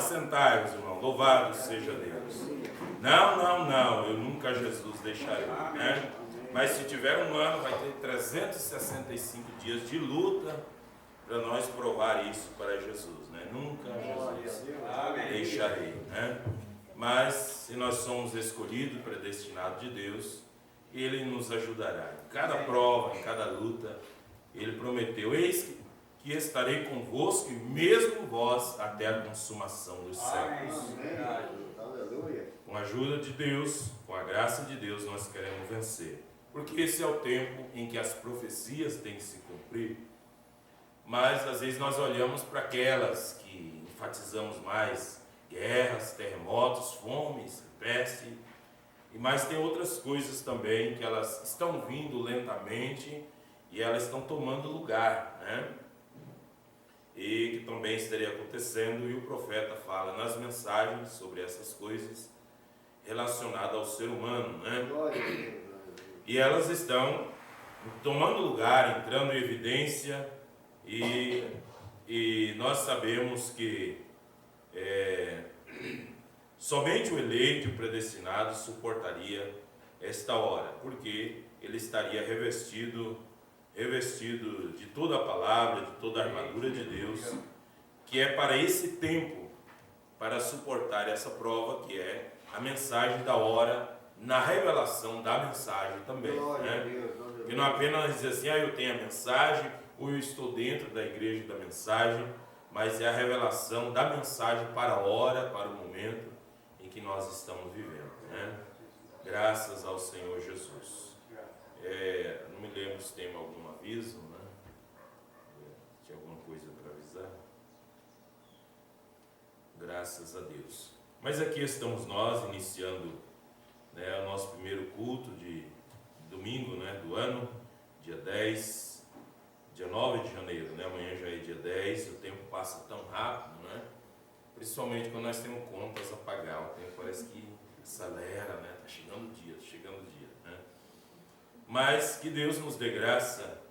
seja, assentai-vos, irmão, louvado seja Deus. Não, eu nunca Jesus deixarei, né? Mas se tiver um ano, vai ter 365 dias de luta para nós provar isso para Jesus, né? Nunca Jesus deixarei, né? Mas se nós somos escolhidos, predestinados de Deus, Ele nos ajudará. Em cada prova, em cada luta, Ele prometeu: eis que estarei convosco, e mesmo vós, até a consumação dos séculos. Com a ajuda de Deus, com a graça de Deus, nós queremos vencer. Porque esse é o tempo em que as profecias têm que se cumprir. Mas às vezes nós olhamos para aquelas que enfatizamos mais: guerras, terremotos, fomes, peste. Mas tem outras coisas também que elas estão vindo lentamente e elas estão tomando lugar, né? E que também estaria acontecendo, e o profeta fala nas mensagens sobre essas coisas relacionadas ao ser humano, né? E elas estão tomando lugar, entrando em evidência, e nós sabemos que somente o eleito e o predestinado suportaria esta hora, porque ele estaria revestido de toda a palavra, de toda a armadura de Deus, que é para esse tempo, para suportar essa prova, que é a mensagem da hora, na revelação da mensagem também, né? Que não apenas dizer assim: eu tenho a mensagem, ou eu estou dentro da igreja da mensagem, mas é a revelação da mensagem para a hora, para o momento em que nós estamos vivendo, né? Graças ao Senhor Jesus. Não me lembro se tem algum aviso, né? Tinha alguma coisa para avisar? Graças a Deus. Mas aqui estamos nós, iniciando, né, o nosso primeiro culto de domingo, né, do ano, dia 10, dia 9 de janeiro, né? Amanhã já é dia 10, o tempo passa tão rápido, né? Principalmente quando nós temos contas a pagar, o tempo parece que acelera, né? Está chegando o dia, né? Mas que Deus nos dê graça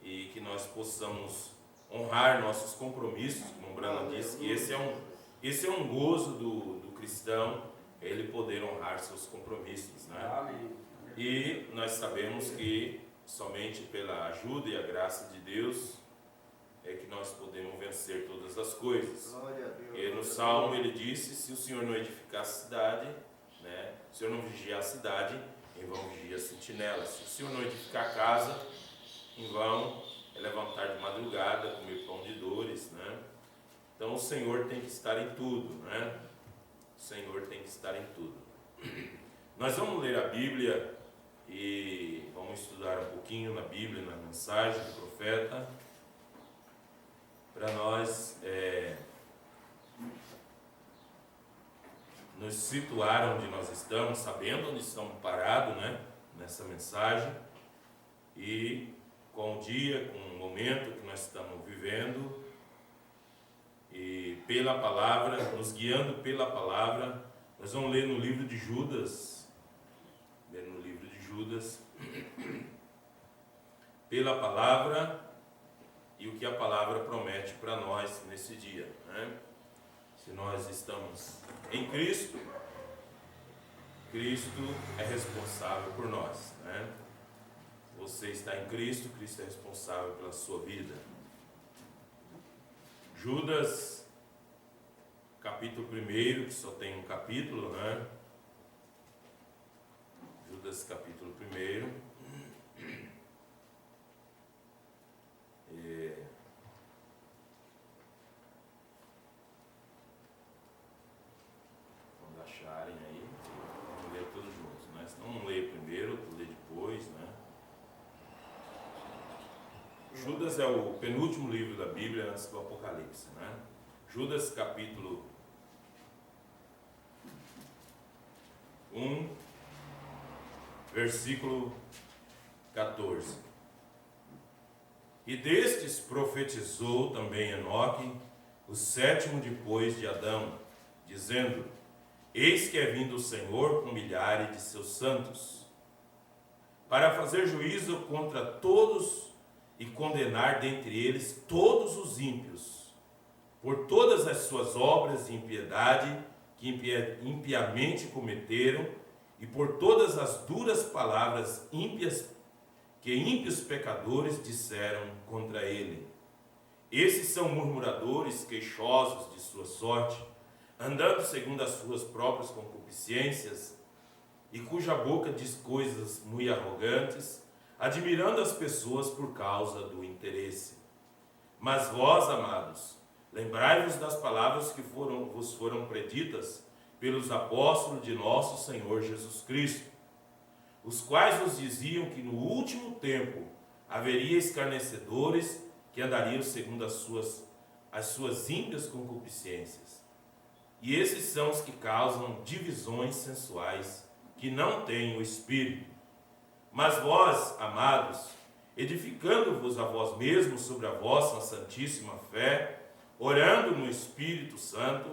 e que nós possamos honrar nossos compromissos, como o Brana disse, que esse é um gozo do cristão, ele poder honrar seus compromissos, né? E nós sabemos que somente pela ajuda e a graça de Deus é que nós podemos vencer todas as coisas. E no Salmo ele disse: se o Senhor não edificar a cidade, né, se o Senhor não vigiar a cidade, em vão vigia a sentinela. Se o Senhor não edificar a casa, em vão é levantar de madrugada, comer pão de dores, né? Então o Senhor tem que estar em tudo, né? O Senhor tem que estar em tudo. Nós vamos ler a Bíblia e vamos estudar um pouquinho na Bíblia, na mensagem do profeta, para nós nos situar onde nós estamos, sabendo onde estamos parados, né, nessa mensagem, e com o dia, com o momento que nós estamos vivendo, e pela palavra, nos guiando pela palavra. Nós vamos ler no livro de Judas, pela palavra, e o que a palavra promete para nós nesse dia, né? Se nós estamos em Cristo, Cristo é responsável por nós, né? Você está em Cristo, Cristo é responsável pela sua vida. Judas, capítulo 1, que só tem um capítulo, né? Judas, capítulo 1. Quando acharem aí, vamos ler todos juntos, né? Se não ler primeiro, ler depois, né? Judas é o penúltimo livro da Bíblia antes do Apocalipse, né? Judas, capítulo 1, versículo 14. E destes profetizou também Enoque, o sétimo depois de Adão, dizendo: eis que é vindo o Senhor com milhares de seus santos, para fazer juízo contra todos e condenar dentre eles todos os ímpios, por todas as suas obras de impiedade que impiamente cometeram, e por todas as duras palavras ímpias que ímpios pecadores disseram contra ele. Esses são murmuradores, queixosos de sua sorte, andando segundo as suas próprias concupiscências, e cuja boca diz coisas muito arrogantes, admirando as pessoas por causa do interesse. Mas vós, amados, lembrai-vos das palavras que vos foram preditas pelos apóstolos de nosso Senhor Jesus Cristo, os quais vos diziam que no último tempo haveria escarnecedores que andariam segundo as suas ímpias concupiscências. E esses são os que causam divisões sensuais, que não têm o Espírito. Mas vós, amados, edificando-vos a vós mesmos sobre a vossa santíssima fé, orando no Espírito Santo,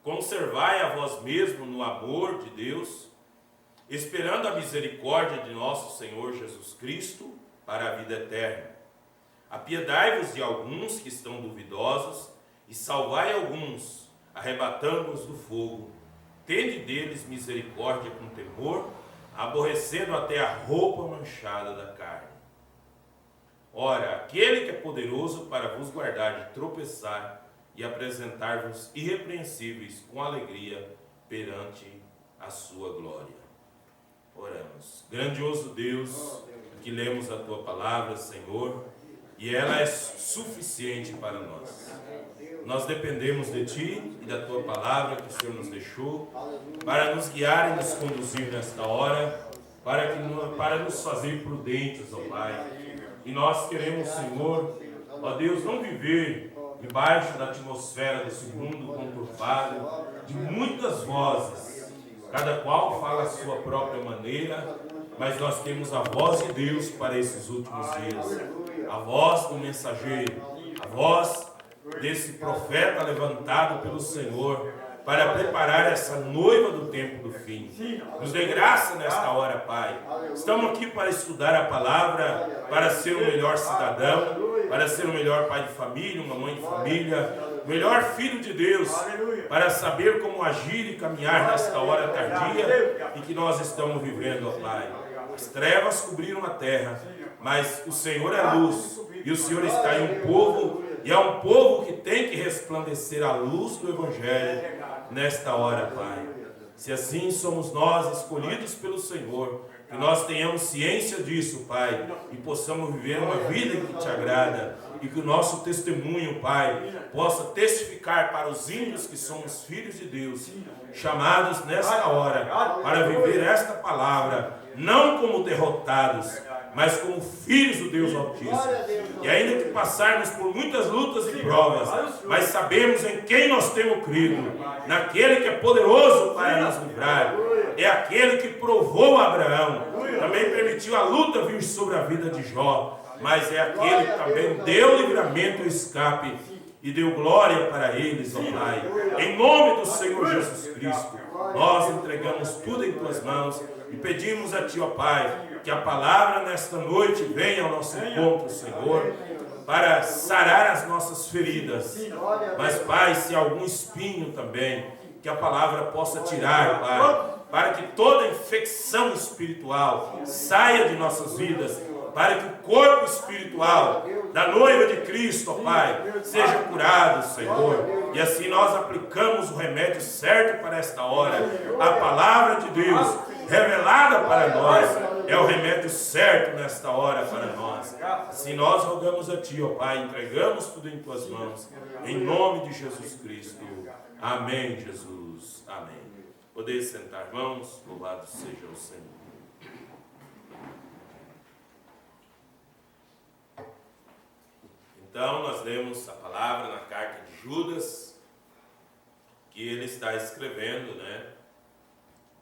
conservai a vós mesmos no amor de Deus, esperando a misericórdia de nosso Senhor Jesus Cristo para a vida eterna. Apiedai-vos de alguns que estão duvidosos, e salvai alguns, arrebatando-os do fogo. Tende deles misericórdia com temor, aborrecendo até a roupa manchada da carne. Ora, aquele que é poderoso para vos guardar de tropeçar e apresentar-vos irrepreensíveis com alegria perante a sua glória. Oramos. Grandioso Deus, que lemos a tua palavra, Senhor, e ela é suficiente para nós. Nós dependemos de Ti e da Tua palavra que o Senhor nos deixou, para nos guiar e nos conduzir nesta hora, para nos fazer prudentes, ó Pai. E nós queremos, Senhor, ó Deus, não viver debaixo da atmosfera desse mundo conturbado, de muitas vozes, cada qual fala a sua própria maneira, mas nós temos a voz de Deus para esses últimos dias, a voz do mensageiro, a voz desse profeta levantado pelo Senhor para preparar essa noiva do tempo do fim. Nos dê graça nesta hora, Pai. Estamos aqui para estudar a palavra, para ser o melhor cidadão, para ser o melhor pai de família, uma mãe de família, o melhor filho de Deus, para saber como agir e caminhar nesta hora tardia em que nós estamos vivendo, ó Pai. As trevas cobriram a terra, mas o Senhor é luz, e o Senhor está em um povo, e é um povo que tem que resplandecer a luz do Evangelho nesta hora, Pai. Se assim somos nós escolhidos pelo Senhor, que nós tenhamos ciência disso, Pai, e possamos viver uma vida que te agrada, e que o nosso testemunho, Pai, possa testificar para os ímpios que somos filhos de Deus, chamados nesta hora para viver esta palavra, não como derrotados, mas como filhos do Deus Altíssimo. E ainda que passarmos por muitas lutas e provas, mas sabemos em quem nós temos crido, naquele que é poderoso para nos livrar. É aquele que provou Abraão, também permitiu a luta vir sobre a vida de Jó, mas é aquele que também deu livramento e escape e deu glória para eles, ó Pai. Em nome do Senhor Jesus Cristo, nós entregamos tudo em tuas mãos e pedimos a Ti, ó Pai, que a palavra nesta noite venha ao nosso encontro, Senhor, para sarar as nossas feridas. Mas, Pai, se há algum espinho também, que a palavra possa tirar, Pai, para que toda infecção espiritual saia de nossas vidas, para que o corpo espiritual da noiva de Cristo, ó Pai, seja curado, Senhor. E assim nós aplicamos o remédio certo para esta hora. A palavra de Deus revelada para nós é o remédio certo nesta hora para nós. Assim nós rogamos a Ti, ó Pai, entregamos tudo em Tuas mãos, em nome de Jesus Cristo. Amém, Jesus. Amém. Podeis sentar, irmãos, louvado seja o Senhor. Então, nós lemos a palavra na carta de Judas, que ele está escrevendo,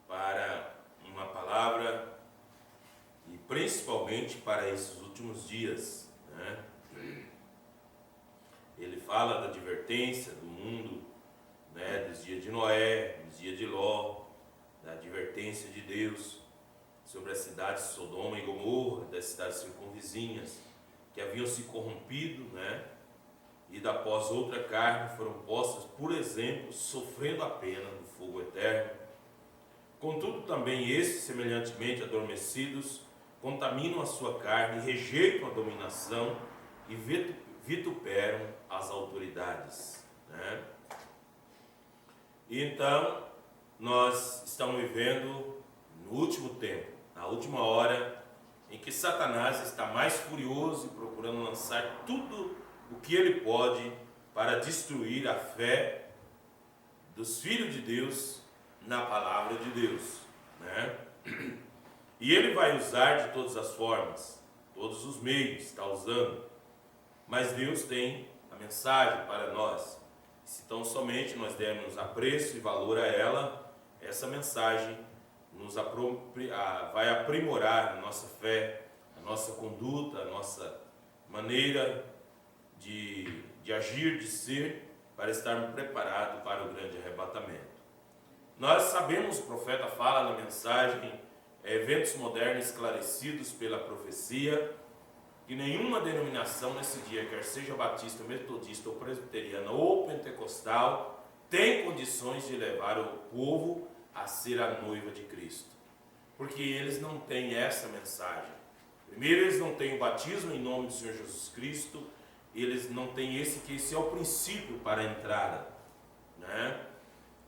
para uma palavra, e principalmente para esses últimos dias, Ele fala da advertência do mundo, dos dias de Noé, dos dias de Ló, da advertência de Deus sobre as cidades de Sodoma e Gomorra, das cidades circunvizinhas, que haviam se corrompido, e após outra carne foram postas, por exemplo, sofrendo a pena do fogo eterno. Contudo, também esses, semelhantemente adormecidos, contaminam a sua carne, rejeitam a dominação e vituperam as autoridades, né? E então, nós estamos vivendo no último tempo, na última hora, em que Satanás está mais furioso e procurando lançar tudo o que ele pode para destruir a fé dos filhos de Deus na palavra de Deus, né? E ele vai usar de todas as formas, todos os meios está usando, mas Deus tem a mensagem para nós. Se tão somente nós dermos apreço e valor a ela, essa mensagem vai aprimorar a nossa fé, a nossa conduta, a nossa maneira de agir, de ser, para estarmos preparados para o grande arrebatamento. Nós sabemos, o profeta fala na mensagem, eventos modernos esclarecidos pela profecia, que nenhuma denominação nesse dia, quer seja batista, metodista ou presbiteriana ou pentecostal, tem condições de levar o povo a ser a noiva de Cristo, porque eles não têm essa mensagem. Primeiro, eles não têm o batismo em nome do Senhor Jesus Cristo, eles não têm que esse é o princípio para a entrada, né?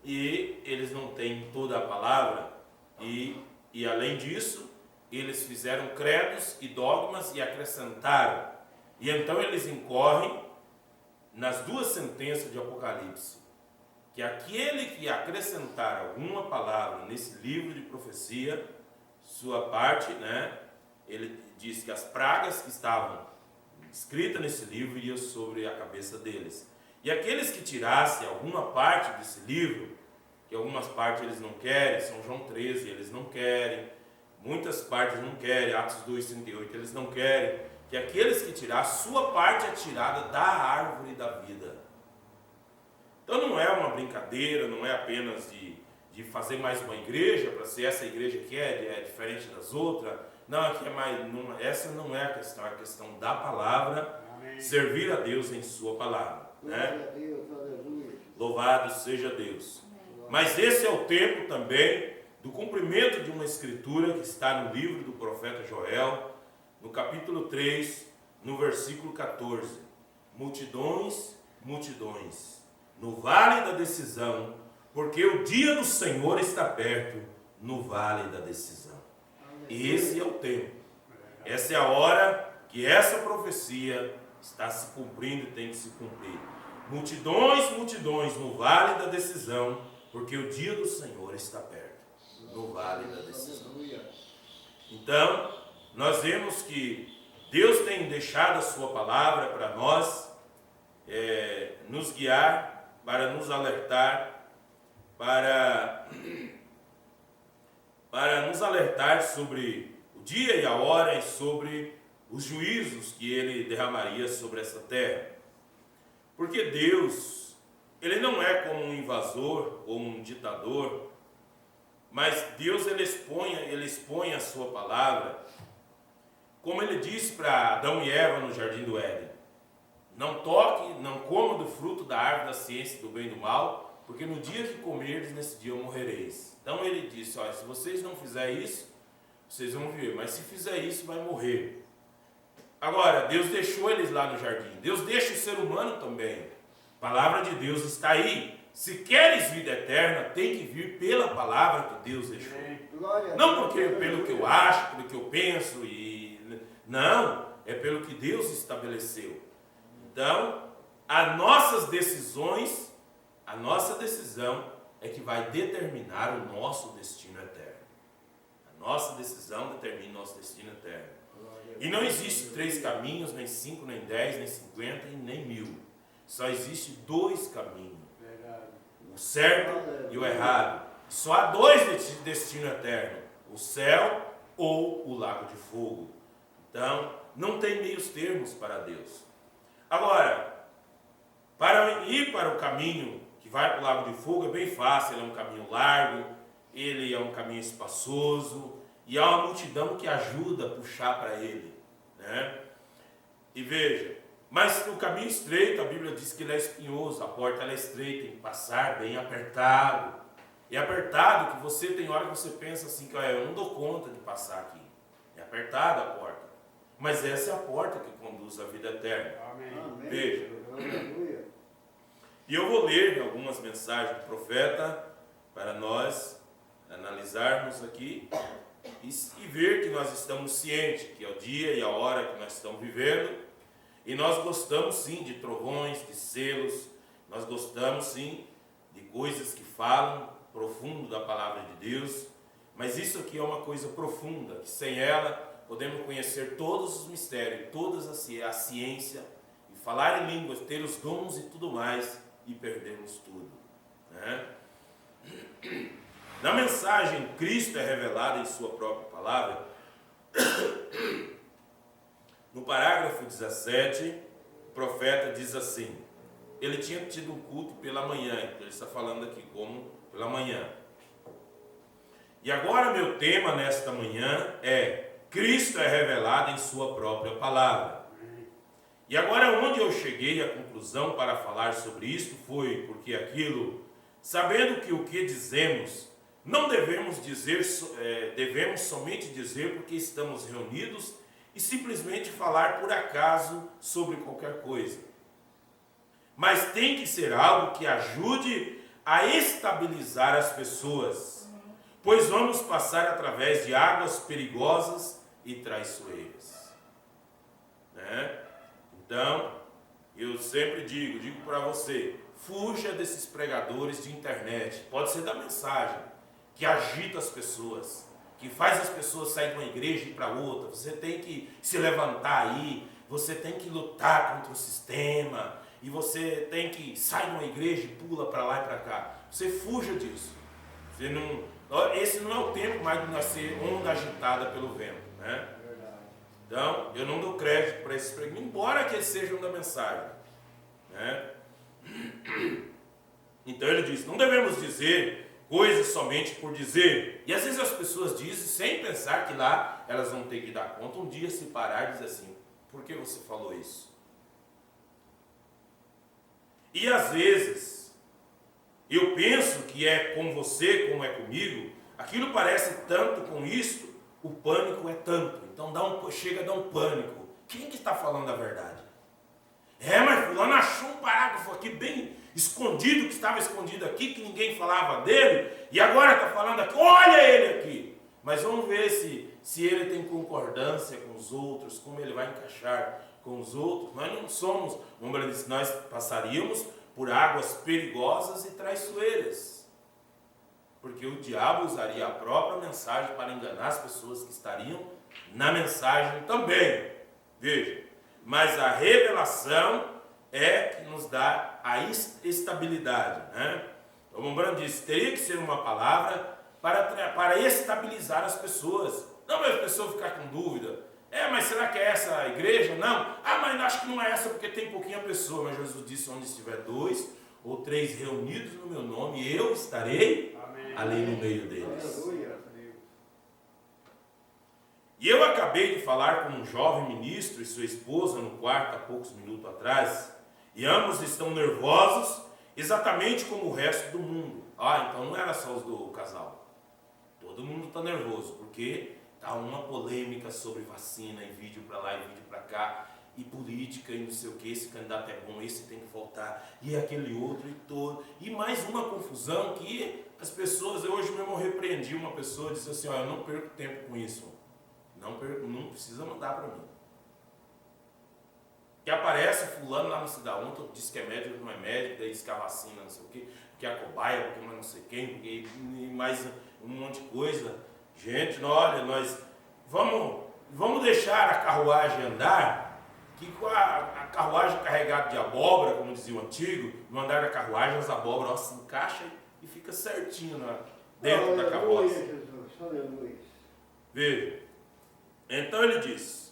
E eles não têm toda a palavra, e além disso, eles fizeram credos e dogmas e acrescentaram, e então eles incorrem nas duas sentenças de Apocalipse, que aquele que acrescentar alguma palavra nesse livro de profecia, sua parte, né, ele diz que as pragas que estavam escritas nesse livro iriam sobre a cabeça deles. E aqueles que tirassem alguma parte desse livro, que algumas partes eles não querem, São João 13 eles não querem, muitas partes não querem, Atos 2,38 eles não querem, que aqueles que tirar, sua parte é tirada da árvore da vida. Então não é uma brincadeira, não é apenas de fazer mais uma igreja, para ser essa igreja que é diferente das outras. Não, aqui é mais, não, essa não é a questão da palavra. Amém. Servir a Deus em sua palavra, né? Louvado seja Deus. Mas esse é o tempo também do cumprimento de uma escritura que está no livro do profeta Joel, no capítulo 3, no versículo 14. Multidões, multidões, no vale da decisão, porque o dia do Senhor está perto, no vale da decisão. Esse é o tempo. Essa é a hora que essa profecia está se cumprindo e tem que se cumprir. Multidões, multidões, no vale da decisão, porque o dia do Senhor está perto, no vale da decisão. Então, nós vemos que Deus tem deixado a sua palavra para nós, nos guiar, para nos alertar, para nos alertar sobre o dia e a hora e sobre os juízos que Ele derramaria sobre essa terra. Porque Deus, Ele não é como um invasor ou um ditador, mas Deus ele expõe a sua palavra, como Ele disse para Adão e Eva no Jardim do Éden: não toque, não coma do fruto da árvore da ciência do bem e do mal, porque no dia que comerdes, nesse dia morrereis. Então Ele disse: olha, se vocês não fizerem isso, vocês vão viver, mas se fizer isso, vai morrer. Agora, Deus deixou eles lá no jardim, Deus deixa o ser humano também. A palavra de Deus está aí. Se queres vida eterna, tem que vir pela palavra que Deus deixou. Não porque pelo que eu acho, pelo que eu penso, não, é pelo que Deus estabeleceu. Então, as nossas decisões, a nossa decisão é que vai determinar o nosso destino eterno. A nossa decisão determina o nosso destino eterno. E não existe 3 caminhos, nem 5, nem 10, nem 50 e nem 1000. Só existe 2 caminhos. O certo e o errado. Só há 2 destinos eternos: o céu ou o lago de fogo. Então, não tem meios termos para Deus. Agora, para ir para o caminho que vai para o lago de fogo é bem fácil. Ele é um caminho largo, ele é um caminho espaçoso, e há uma multidão que ajuda a puxar para ele, né? E veja, Mas o caminho estreito, a Bíblia diz que ele é espinhoso, a porta ela é estreita, tem que passar bem apertado. É apertado que você tem hora que você pensa assim, que eu não dou conta de passar aqui. É apertada a porta. Mas essa é a porta que conduz à vida eterna. Amém. Veja. Aleluia. E eu vou ler algumas mensagens do profeta para nós analisarmos aqui e ver que nós estamos cientes, que é o dia e a hora que nós estamos vivendo. E nós gostamos sim de trovões, de selos, nós gostamos sim de coisas que falam profundo da palavra de Deus, mas isso aqui é uma coisa profunda, que sem ela podemos conhecer todos os mistérios, toda a ciência, e falar em línguas, ter os dons e tudo mais, e perdemos tudo, né? Na mensagem, Cristo é revelado em sua própria palavra. No parágrafo 17, o profeta diz assim: ele tinha tido um culto pela manhã, então ele está falando aqui como pela manhã. E agora meu tema nesta manhã é: Cristo é revelado em sua própria palavra. E agora onde eu cheguei à conclusão para falar sobre isto foi porque aquilo, sabendo que o que dizemos, não devemos dizer, devemos somente dizer porque estamos reunidos e simplesmente falar por acaso sobre qualquer coisa. Mas tem que ser algo que ajude a estabilizar as pessoas, pois vamos passar através de águas perigosas e traiçoeiras, né? Então, eu sempre digo para você, fuja desses pregadores de internet, pode ser da mensagem, que agita as pessoas, que faz as pessoas sair de uma igreja e ir para outra. Você tem que se levantar aí, você tem que lutar contra o sistema, e você tem que sair de uma igreja e pula para lá e para cá. Você fuja disso. Esse não é o tempo mais de nós ser onda agitada pelo vento, né? Então, eu não dou crédito para esses pregadores, embora que eles sejam da mensagem, né? Então ele diz, não devemos dizer coisas somente por dizer. E às vezes as pessoas dizem sem pensar que lá elas vão ter que dar conta. Um dia se parar e dizer assim, por que você falou isso? E às vezes eu penso que é com você como é comigo, aquilo parece tanto com isto, o pânico é tanto. Então chega a dar um pânico. Quem que está falando a verdade? Mas fulano achou um parágrafo aqui bem escondido, que estava escondido aqui, que ninguém falava dele, e agora está falando aqui, olha ele aqui. Mas vamos ver se ele tem concordância com os outros, como ele vai encaixar com os outros. Nós não somos, como ele disse, nós passaríamos por águas perigosas e traiçoeiras. Porque o diabo usaria a própria mensagem para enganar as pessoas que estariam na mensagem também. Veja, mas a revelação é que nos dá a estabilidade, né? O Mombrano disse, teria que ser uma palavra para estabilizar as pessoas. Não para as pessoas ficar com dúvida. Mas será que é essa a igreja? Não. Mas acho que não é essa porque tem pouquinha pessoa. Mas Jesus disse, onde estiver 2 ou 3 reunidos no meu nome, eu estarei ali no meio deles. Aleluia. E eu acabei de falar com um jovem ministro e sua esposa no quarto há poucos minutos atrás, e ambos estão nervosos, exatamente como o resto do mundo. Então não era só os do casal. Todo mundo está nervoso, porque está uma polêmica sobre vacina, e vídeo para lá e vídeo para cá, e política e não sei o que, esse candidato é bom, esse tem que faltar, e aquele outro e todo. E mais uma confusão que as pessoas, eu hoje mesmo repreendi uma pessoa, disse assim, eu não perco tempo com isso. Não precisa mandar para mim. Que aparece fulano lá no cidadão, diz que é médico, não é médico, daí diz que a vacina, não sei o quê, porque é a cobaia, porque não sei quem, porque mais um monte de coisa. Gente, olha, nós vamos deixar a carruagem andar, que com a carruagem carregada de abóbora, como dizia o antigo, no andar da carruagem as abóboras se encaixam e fica certinho dentro da carroça. Jesus, aleluia. Veja. Então ele disse,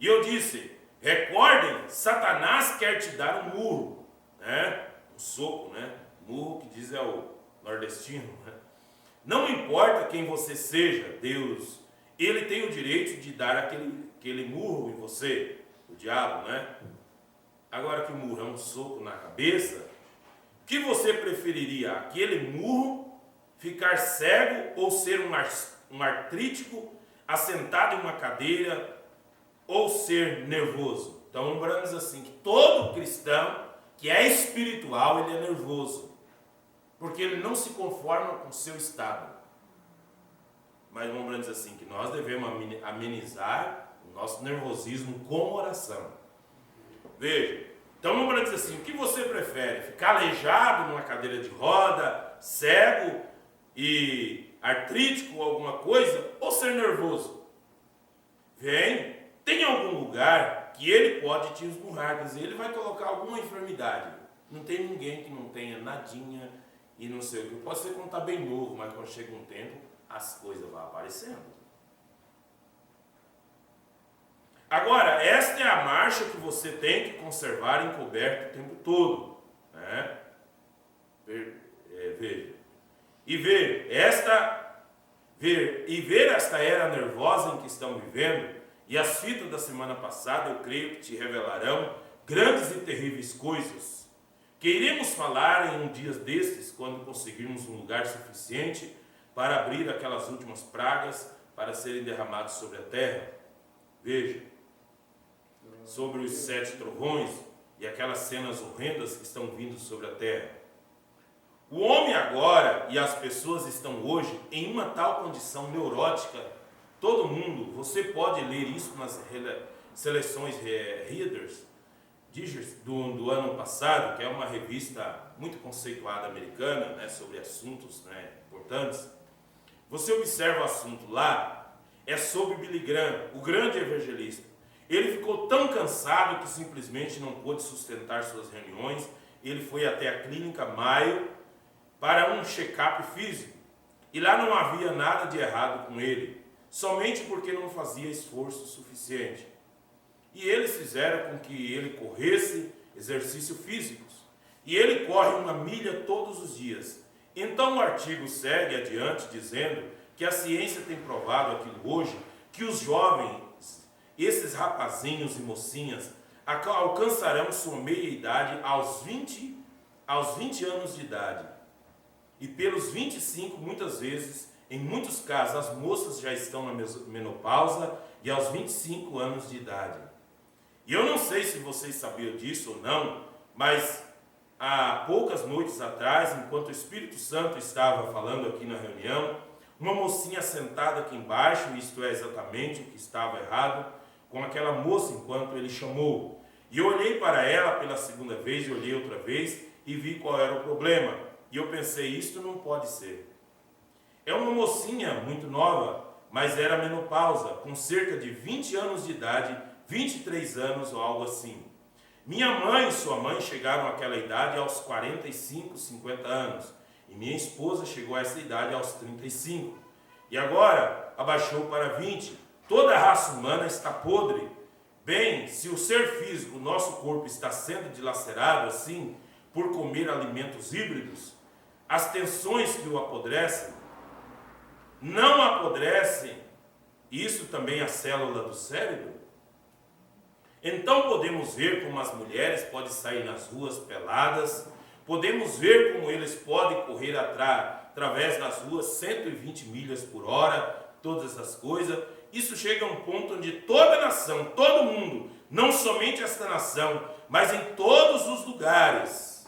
e eu disse, recordem, Satanás quer te dar um murro, né? Um soco, né? Murro que diz é o nordestino, né? Não importa quem você seja, Deus, ele tem o direito de dar aquele murro em você, o diabo, né? agora que o murro é um soco na cabeça, o que você preferiria? Aquele murro, ficar cego ou ser um artrítico, assentado em uma cadeira ou ser nervoso? Então lembramos assim, que todo cristão que é espiritual, ele é nervoso, porque ele não se conforma com o seu estado. Mas lembramos assim, que nós devemos amenizar o nosso nervosismo com oração. Veja, então lembramos assim, o que você prefere? Ficar aleijado numa cadeira de roda, cego e artrítico ou alguma coisa, ou ser nervoso? Tem algum lugar que ele pode te esmurrar, quer dizer, ele vai colocar alguma enfermidade. Não tem ninguém que não tenha nadinha e não sei o que. Pode ser quando está bem novo, mas quando chega um tempo, as coisas vão aparecendo. Agora, esta é a marcha que você tem que conservar encoberto o tempo todo. Né? Veja. E ver esta era nervosa em que estamos vivendo, e as fitas da semana passada, eu creio que te revelarão grandes e terríveis coisas, que iremos falar em um dia destes, quando conseguirmos um lugar suficiente para abrir aquelas últimas pragas para serem derramadas sobre a terra. Veja, sobre os 7 trovões e aquelas cenas horrendas que estão vindo sobre a terra. O homem agora e as pessoas estão hoje em uma tal condição neurótica. Todo mundo, você pode ler isso nas seleções Readers do ano passado, que é uma revista muito conceituada americana, né, sobre assuntos, né, importantes. Você observa o assunto lá, é sobre Billy Graham, o grande evangelista. Ele ficou tão cansado que simplesmente não pôde sustentar suas reuniões. Ele foi até a clínica Mayo para um check-up físico. E lá não havia nada de errado com ele, somente porque não fazia esforço suficiente. E eles fizeram com que ele corresse exercícios físicos. E ele corre 1 milha todos os dias. Então o artigo segue adiante dizendo que a ciência tem provado aquilo hoje, que os jovens, esses rapazinhos e mocinhas, alcançarão sua meia-idade aos 20 anos de idade. E pelos 25, muitas vezes, em muitos casos, as moças já estão na menopausa e aos 25 anos de idade. E eu não sei se vocês sabiam disso ou não, mas há poucas noites atrás, enquanto o Espírito Santo estava falando aqui na reunião, uma mocinha sentada aqui embaixo, isto é exatamente o que estava errado, com aquela moça enquanto ele chamou. E eu olhei para ela pela segunda vez, e olhei outra vez e vi qual era o problema. E eu pensei, isto não pode ser. É uma mocinha muito nova, mas era menopausa, com cerca de 20 anos de idade, 23 anos ou algo assim. Minha mãe e sua mãe chegaram àquela idade aos 45, 50 anos. E minha esposa chegou a essa idade aos 35. E agora abaixou para 20. Toda a raça humana está podre. Bem, se o ser físico, o nosso corpo, está sendo dilacerado assim, por comer alimentos híbridos, as tensões que o apodrecem, não apodrecem, isso também a célula do cérebro? Então podemos ver como as mulheres podem sair nas ruas peladas, podemos ver como eles podem correr através das ruas 120 milhas por hora, todas essas coisas. Isso chega a um ponto onde toda nação, todo mundo, não somente esta nação, mas em todos os lugares,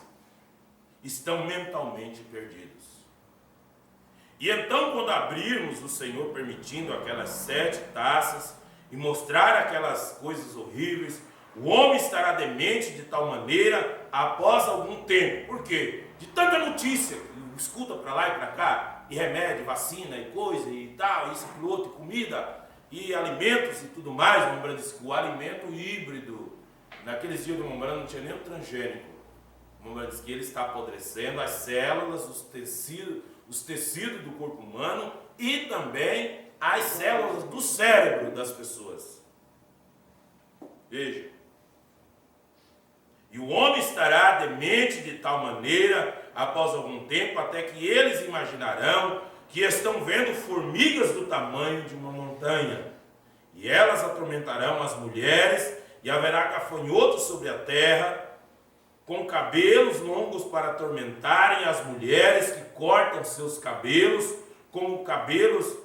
estão mentalmente perdidos. E então, quando abrirmos, o Senhor permitindo aquelas 7 taças e mostrar aquelas coisas horríveis, o homem estará demente de tal maneira após algum tempo. Por quê? De tanta notícia, escuta para lá e para cá, e remédio, vacina e coisa e tal, isso, aquilo outro, comida e alimentos e tudo mais. O Mombrano disse que o alimento híbrido, naqueles dias do Mombrano não tinha nem o transgênico. O Mombrano disse que ele está apodrecendo as células, os tecidos do corpo humano e também as células do cérebro das pessoas. Veja. E o homem estará demente de tal maneira, após algum tempo, até que eles imaginarão que estão vendo formigas do tamanho de uma montanha. E elas atormentarão as mulheres e haverá gafanhotos sobre a terra, com cabelos longos para atormentarem as mulheres que cortam seus cabelos, como cabelos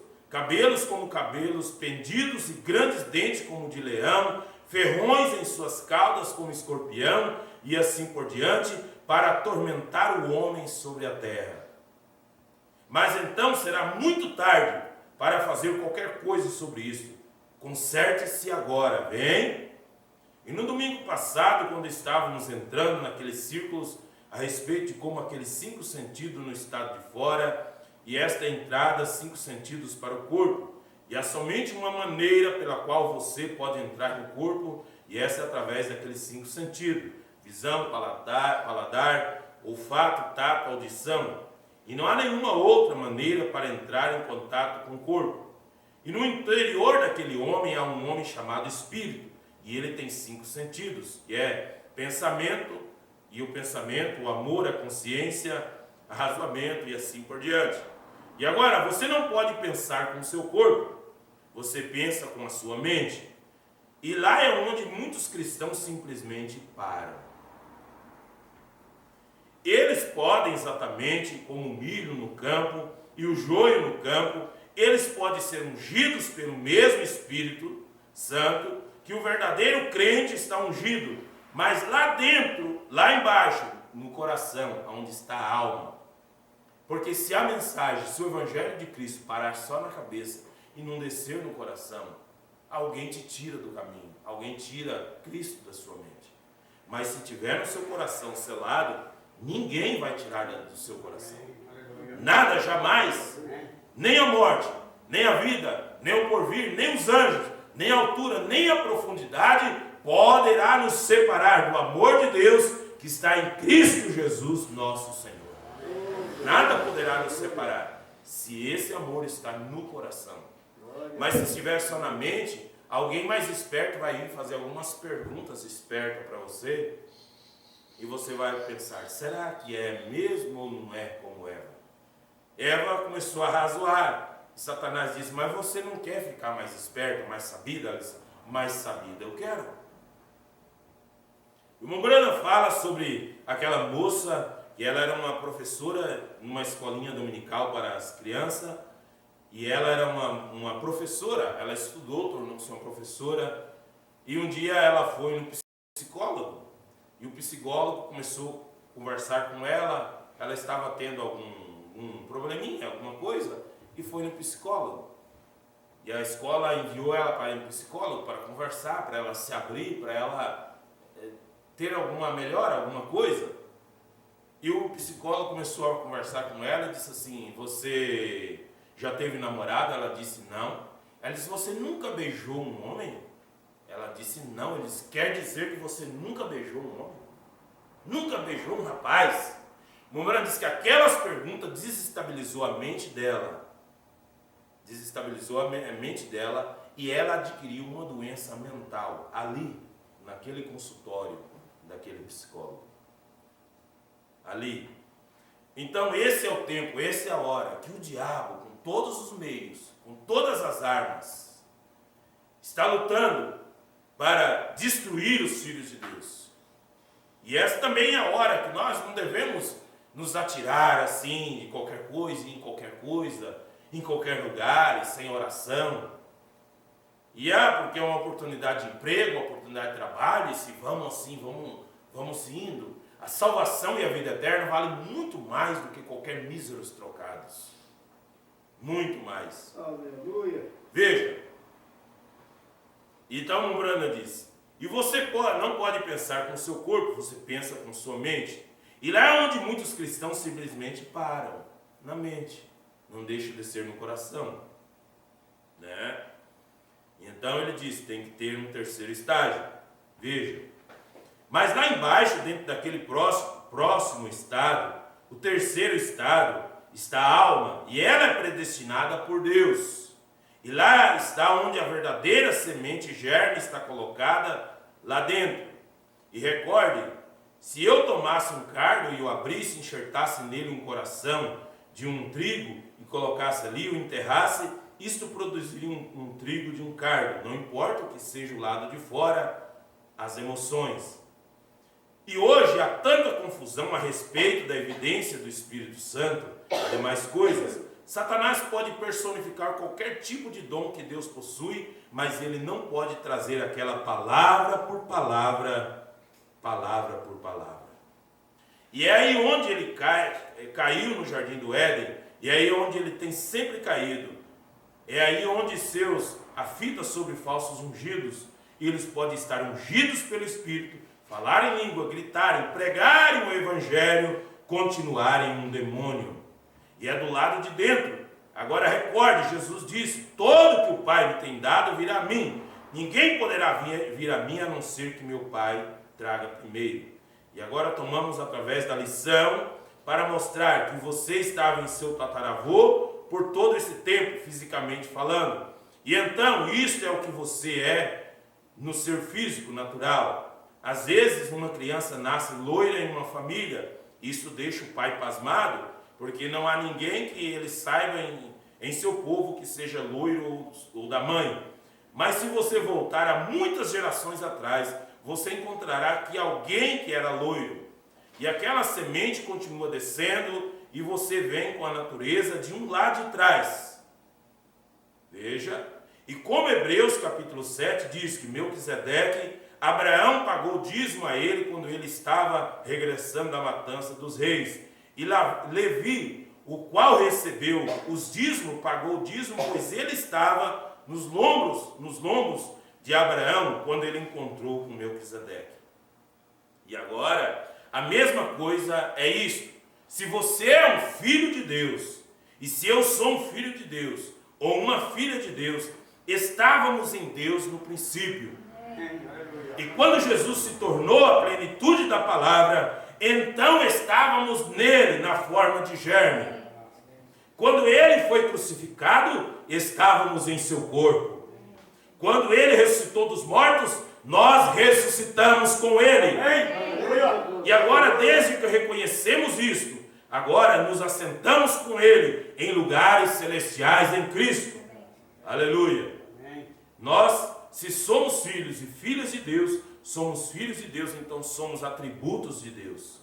pendidos e grandes dentes como de leão, ferrões em suas caudas como escorpião, e assim por diante, para atormentar o homem sobre a terra. Mas então será muito tarde para fazer qualquer coisa sobre isso. Conserte-se agora, bem? E no domingo passado, quando estávamos entrando naqueles círculos a respeito de como aqueles 5 sentidos no estado de fora, e esta entrada, 5 sentidos para o corpo, e há somente uma maneira pela qual você pode entrar no corpo, e essa é através daqueles 5 sentidos: visão, paladar, olfato, tato, audição. E não há nenhuma outra maneira para entrar em contato com o corpo. E no interior daquele homem há um homem chamado espírito, e ele tem 5 sentidos, que é pensamento, e o pensamento, o amor, a consciência, arrazoamento e assim por diante. E agora, você não pode pensar com o seu corpo, você pensa com a sua mente. E lá é onde muitos cristãos simplesmente param. Eles podem, exatamente como o milho no campo e o joio no campo, eles podem ser ungidos pelo mesmo Espírito Santo, que o verdadeiro crente está ungido, mas lá dentro, lá embaixo, no coração, onde está a alma. Porque se a mensagem, se o Evangelho de Cristo parar só na cabeça e não descer no coração, alguém te tira do caminho, alguém tira Cristo da sua mente. Mas se tiver no seu coração selado, ninguém vai tirar do seu coração. Nada, jamais, nem a morte, nem a vida, nem o porvir, nem os anjos, nem a altura, nem a profundidade poderá nos separar do amor de Deus que está em Cristo Jesus, nosso Senhor. Nada poderá nos separar, se esse amor está no coração. Mas se estiver só na mente, alguém mais esperto vai ir fazer algumas perguntas espertas para você, e você vai pensar: será que é mesmo ou não é como Eva? Eva começou a razoar. Satanás disse: mas você não quer ficar mais esperto, mais sabida? Ela disse: mais sabida eu quero. O irmão Brana fala sobre aquela moça, que ela era uma professora numa escolinha dominical para as crianças, e ela era uma professora, ela estudou, tornou-se uma professora, e um dia ela foi no psicólogo, e o psicólogo começou a conversar com ela, ela estava tendo algum probleminha, alguma coisa, e foi no psicólogo. E a escola enviou ela para ir no psicólogo para conversar, para ela se abrir, para ela ter alguma melhora, alguma coisa. E o psicólogo começou a conversar com ela e disse assim: você já teve namorado? Ela disse não. Ela disse: você nunca beijou um homem? Ela disse não. Ele disse: quer dizer que você nunca beijou um homem? Nunca beijou um rapaz? O irmão disse que aquelas perguntas desestabilizou a mente dela. Desestabilizou a mente dela, e ela adquiriu uma doença mental ali, naquele consultório daquele psicólogo. Ali. Então esse é o tempo, essa é a hora que o diabo, com todos os meios, com todas as armas, está lutando para destruir os filhos de Deus. E essa também é a hora que nós não devemos nos atirar assim de qualquer coisa, em qualquer lugar, e sem oração. E porque é uma oportunidade de emprego, uma oportunidade de trabalho, e se vamos indo. A salvação e a vida eterna valem muito mais do que qualquer míseros trocados. Muito mais. Aleluia. Veja. Então o Brana diz: e você não pode pensar com o seu corpo, você pensa com sua mente. E lá é onde muitos cristãos simplesmente param, na mente. Não deixam de ser no coração. Né? Então ele diz: tem que ter um terceiro estágio. Veja. Mas lá embaixo, dentro daquele próximo estado, o terceiro estado, está a alma, e ela é predestinada por Deus. E lá está onde a verdadeira semente germe está colocada, lá dentro. E recorde, se eu tomasse um cardo e o abrisse, enxertasse nele um coração de um trigo e colocasse ali, o enterrasse, isto produziria um trigo de um cardo, não importa o que seja o lado de fora, as emoções. E hoje há tanta confusão a respeito da evidência do Espírito Santo e demais coisas. Satanás pode personificar qualquer tipo de dom que Deus possui, mas ele não pode trazer aquela palavra por palavra, palavra por palavra. E é aí onde ele caiu no Jardim do Éden, e é aí onde ele tem sempre caído. É aí onde a fita sobre falsos ungidos, eles podem estar ungidos pelo Espírito, falar em língua, gritarem, pregarem o Evangelho, continuarem um demônio. E é do lado de dentro. Agora recorde, Jesus disse: todo que o Pai me tem dado virá a mim. Ninguém poderá vir a mim a não ser que meu Pai traga primeiro. E agora tomamos através da lição para mostrar que você estava em seu tataravô por todo esse tempo, fisicamente falando. E então, isto é o que você é no ser físico, natural. Às vezes, uma criança nasce loira em uma família, isso deixa o pai pasmado, porque não há ninguém que ele saiba em seu povo que seja loiro ou da mãe. Mas se você voltar a muitas gerações atrás, você encontrará que alguém que era loiro. E aquela semente continua descendo e você vem com a natureza de um lado de trás. Veja. E como Hebreus capítulo 7 diz que Melquisedeque, Abraão pagou dízimo a ele quando ele estava regressando da matança dos reis. E Levi, o qual recebeu os dízimos, pagou o dízimo, pois ele estava nos lombos de Abraão quando ele encontrou com Melquisedeque. E agora, a mesma coisa é isso. Se você é um filho de Deus, e se eu sou um filho de Deus, ou uma filha de Deus, estávamos em Deus no princípio. E quando Jesus se tornou a plenitude da palavra, então estávamos nele na forma de germe. Quando ele foi crucificado, estávamos em seu corpo. Quando ele ressuscitou dos mortos, nós ressuscitamos com ele. E agora, desde que reconhecemos isto, agora nos assentamos com ele em lugares celestiais em Cristo. Aleluia. Nós, se somos filhos e filhas de Deus, somos filhos de Deus, então somos atributos de Deus.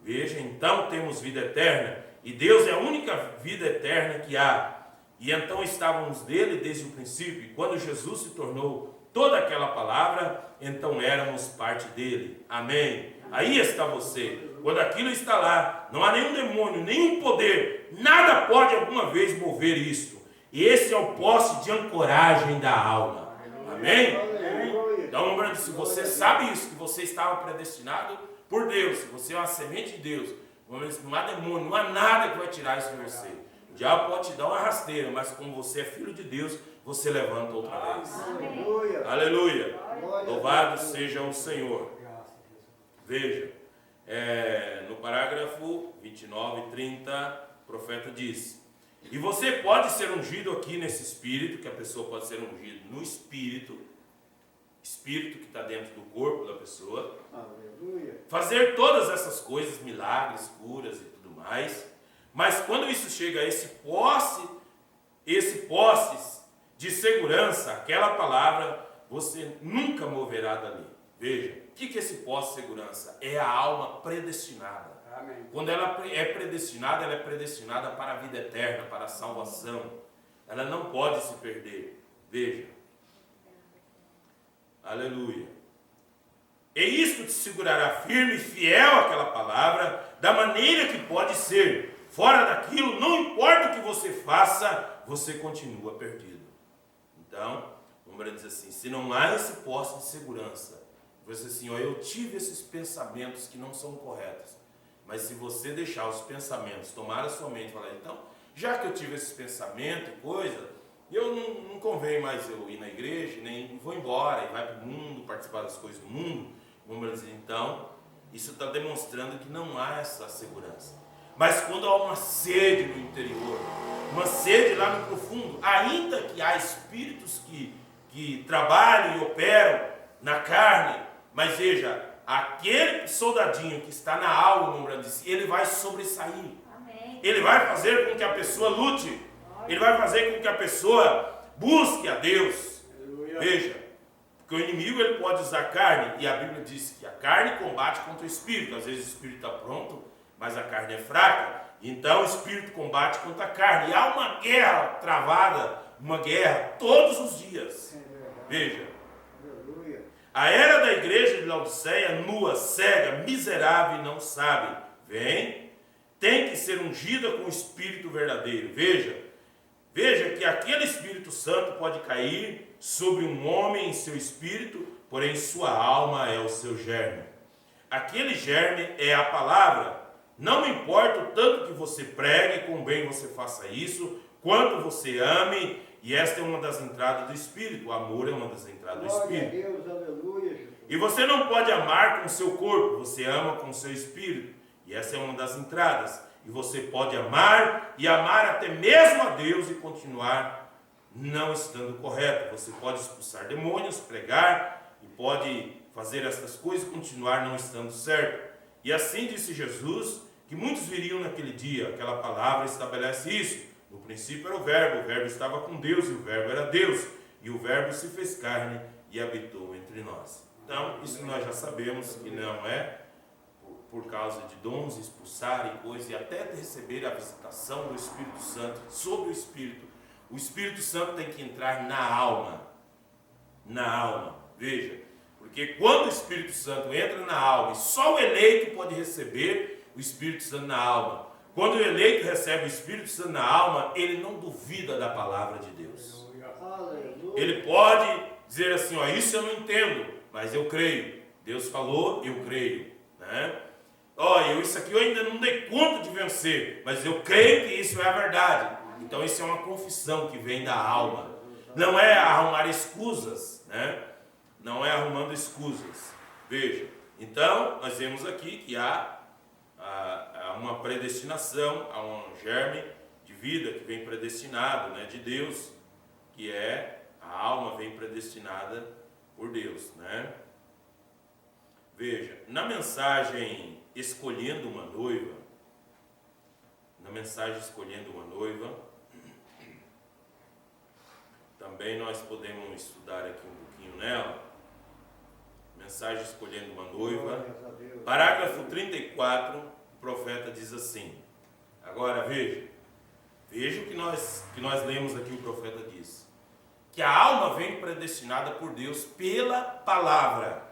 Veja, então temos vida eterna, e Deus é a única vida eterna que há. E então estávamos nele desde o princípio, e quando Jesus se tornou toda aquela palavra, então éramos parte dele. Amém. Aí está você. Quando aquilo está lá, não há nenhum demônio, nenhum poder, nada pode alguma vez mover isto. E esse é o poste de ancoragem da alma. Amém? Então, lembrando, se você sabe isso, que você estava predestinado por Deus, se você é uma semente de Deus, não há demônio, não há nada que vai tirar isso de você. O diabo pode te dar uma rasteira, mas como você é filho de Deus, você levanta outra vez. Aleluia. Aleluia. Louvado seja o Senhor. Veja, no parágrafo 29 e 30, o profeta diz: e você pode ser ungido aqui nesse espírito, que a pessoa pode ser ungida no espírito que está dentro do corpo da pessoa. Aleluia. Fazer todas essas coisas, milagres, curas e tudo mais. Mas quando isso chega a esse poste de segurança, aquela palavra, você nunca moverá dali. Veja, o que é esse poste de segurança? É a alma predestinada. Amém. Quando ela é predestinada para a vida eterna, para a salvação. Ela não pode se perder. Veja. Aleluia. E isto te segurará firme e fiel àquela palavra, da maneira que pode ser. Fora daquilo, não importa o que você faça, você continua perdido. Então, vamos dizer assim, se não há esse poste de segurança, você assim, eu tive esses pensamentos que não são corretos. Mas se você deixar os pensamentos tomar a sua mente e falar, então, já que eu tive esse pensamento e coisa, eu não convém mais eu ir na igreja, nem vou embora e vai para o mundo, participar das coisas do mundo, vamos dizer, então, isso está demonstrando que não há essa segurança. Mas quando há uma sede no interior, uma sede lá no profundo, ainda que há espíritos que trabalham e operam na carne, mas veja, aquele soldadinho que está na alma, ele vai sobressair. Amém. Ele vai fazer com que a pessoa lute. Ele vai fazer com que a pessoa busque a Deus. Aleluia. Veja, Porque o inimigo ele pode usar a carne, e a Bíblia diz que a carne combate contra o espírito. Às vezes o espírito está pronto, mas a carne é fraca. Então o espírito combate contra a carne. E há uma guerra travada, uma guerra todos os dias. Veja, a era da igreja de Laodiceia, nua, cega, miserável e não sabe, tem que ser ungida com o Espírito verdadeiro. Veja que aquele Espírito Santo pode cair sobre um homem em seu espírito, porém sua alma é o seu germe. Aquele germe é a palavra. Não importa o tanto que você pregue, com bem você faça isso, quanto você ame, e esta é uma das entradas do Espírito. O amor é uma das entradas do Espírito. Glória a Deus, aleluia, Jesus. E você não pode amar com o seu corpo, você ama com o seu espírito. E essa é uma das entradas. E você pode amar e amar até mesmo a Deus e continuar não estando correto. Você pode expulsar demônios, pregar e pode fazer essas coisas e continuar não estando certo. E assim disse Jesus, que muitos viriam naquele dia. Aquela palavra estabelece isso. No princípio era o verbo estava com Deus e o verbo era Deus. E o verbo se fez carne e habitou entre nós. Então, isso nós já sabemos que não é por causa de dons, expulsar e coisas, e até de receber a visitação do Espírito Santo sobre o Espírito. O Espírito Santo tem que entrar na alma. Na alma. Veja, porque quando o Espírito Santo entra na alma, e só o eleito pode receber o Espírito Santo na alma. Quando o eleito recebe o Espírito Santo na alma, ele não duvida da palavra de Deus. Ele pode dizer assim, ó, isso eu não entendo, mas eu creio. Deus falou, eu creio. Né? Isso aqui eu ainda não dei conta de vencer, mas eu creio que isso é a verdade. Então isso é uma confissão que vem da alma. Não é arrumar escusas, né? Não é arrumando escusas. Veja, então nós vemos aqui que há uma predestinação, há um germe de vida que vem predestinado, né, de Deus, que é a alma vem predestinada por Deus, né? Veja, na mensagem Escolhendo uma Noiva, também nós podemos estudar aqui um pouquinho nela. Mensagem Escolhendo uma Noiva, parágrafo 34, o profeta diz assim. Agora veja o que nós lemos aqui, o profeta diz. Que a alma vem predestinada por Deus pela palavra.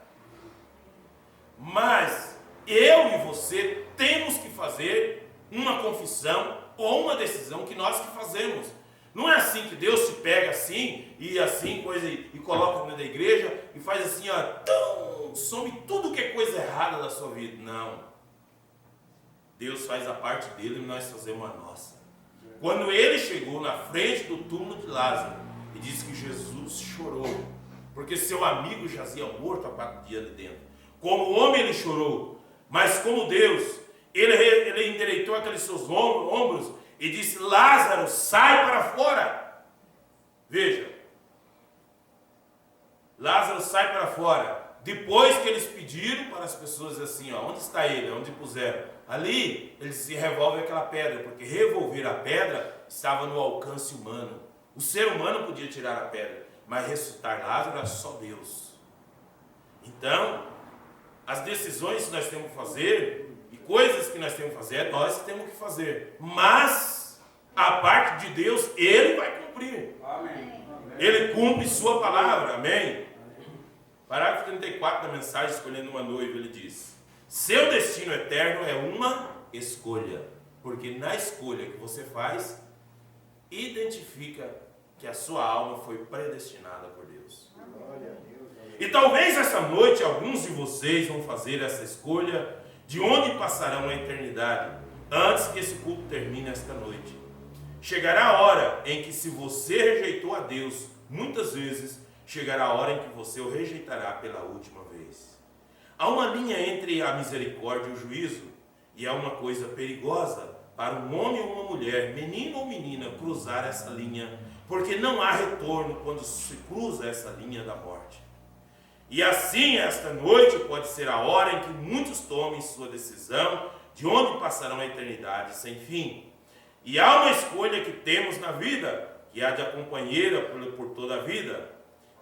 Mas eu e você temos que fazer uma confissão ou uma decisão que nós que fazemos. Não é assim que Deus te pega assim e coloca dentro da igreja e faz assim, ó, some tudo que é coisa errada da sua vida. Não. Deus faz a parte dele e nós fazemos a nossa. Quando ele chegou na frente do túmulo de Lázaro e disse que Jesus chorou, porque seu amigo jazia morto há 4 dias ali dentro. Como homem ele chorou, mas como Deus, ele endireitou aqueles seus ombros e disse, Lázaro, sai para fora. Veja, Lázaro sai para fora. Depois que eles pediram para as pessoas assim, ó, onde está ele? Onde puseram? Ali, eles se revolvem aquela pedra, porque revolver a pedra estava no alcance humano. O ser humano podia tirar a pedra, mas ressuscitar Lázaro era só Deus. Então, as decisões que nós temos que fazer e coisas que nós temos que fazer, nós temos que fazer. Mas a parte de Deus, Ele vai cumprir. Amém. Ele cumpre sua palavra. Amém. Parágrafo 34 da mensagem Escolhendo uma Noiva, ele diz: seu destino eterno é uma escolha. Porque na escolha que você faz, identifica que a sua alma foi predestinada por Deus. E talvez essa noite alguns de vocês vão fazer essa escolha de onde passarão a eternidade, antes que esse culto termine esta noite. Chegará a hora em que, se você rejeitou a Deus, muitas vezes chegará a hora em que você o rejeitará pela última vez. Há uma linha entre a misericórdia e o juízo, e é uma coisa perigosa para um homem ou uma mulher, menino ou menina, cruzar essa linha, porque não há retorno quando se cruza essa linha da morte. E assim, esta noite pode ser a hora em que muitos tomem sua decisão de onde passarão a eternidade sem fim. E há uma escolha que temos na vida, que é a de a companheira por toda a vida.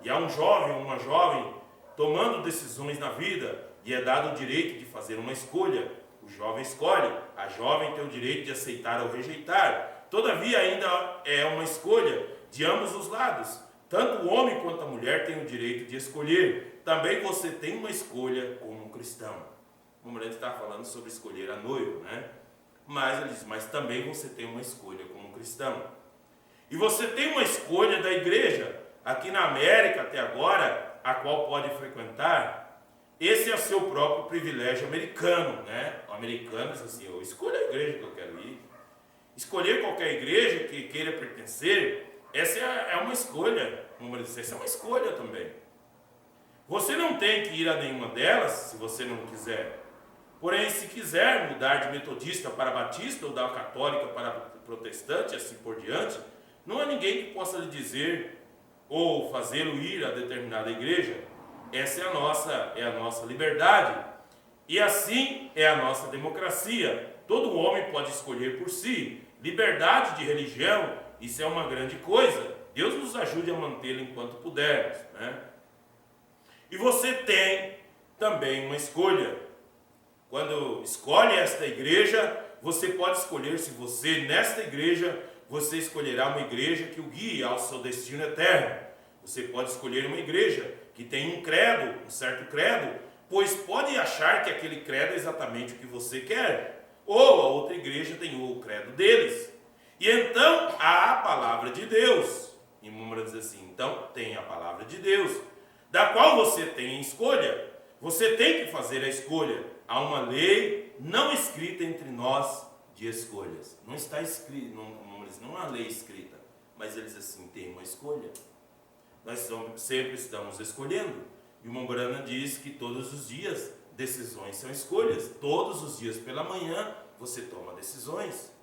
e há um jovem ou uma jovem tomando decisões na vida, e é dado o direito de fazer uma escolha. O jovem escolhe, a jovem tem o direito de aceitar ou rejeitar. Todavia, ainda é uma escolha de ambos os lados. Tanto o homem quanto a mulher têm o direito de escolher. Também você tem uma escolha como um cristão. O Morante está falando sobre escolher a noiva, né? Mas ele diz, mas também você tem uma escolha como um cristão. E você tem uma escolha da igreja, aqui na América até agora, a qual pode frequentar. Esse é o seu próprio privilégio americano, né? O americano diz assim, eu escolho a igreja que eu quero ir. Escolher qualquer igreja que queira pertencer, essa é uma escolha. Vamos dizer, essa é uma escolha também. Você não tem que ir a nenhuma delas, se você não quiser. Porém, se quiser mudar de metodista para batista, ou da católica para protestante, assim por diante, não há ninguém que possa lhe dizer ou fazê-lo ir a determinada igreja. Essa é a nossa liberdade. E assim é a nossa democracia. Todo homem pode escolher por si. Liberdade de religião, isso é uma grande coisa. Deus nos ajude a mantê-la enquanto pudermos, né? E você tem também uma escolha. Quando escolhe esta igreja, você pode escolher se você, nesta igreja, você escolherá uma igreja que o guie ao seu destino eterno. Você pode escolher uma igreja que tem um credo, um certo credo, pois pode achar que aquele credo é exatamente o que você quer. Ou a outra igreja tem o credo deles. E então há a palavra de Deus. E Múmara diz assim, então tem a palavra de Deus, da qual você tem escolha. Você tem que fazer a escolha. Há uma lei não escrita entre nós de escolhas. Não está escrito, não há lei escrita, mas eles assim, tem uma escolha. Nós sempre estamos escolhendo. E o Mombrana diz que todos os dias decisões são escolhas. Todos os dias pela manhã você toma decisões.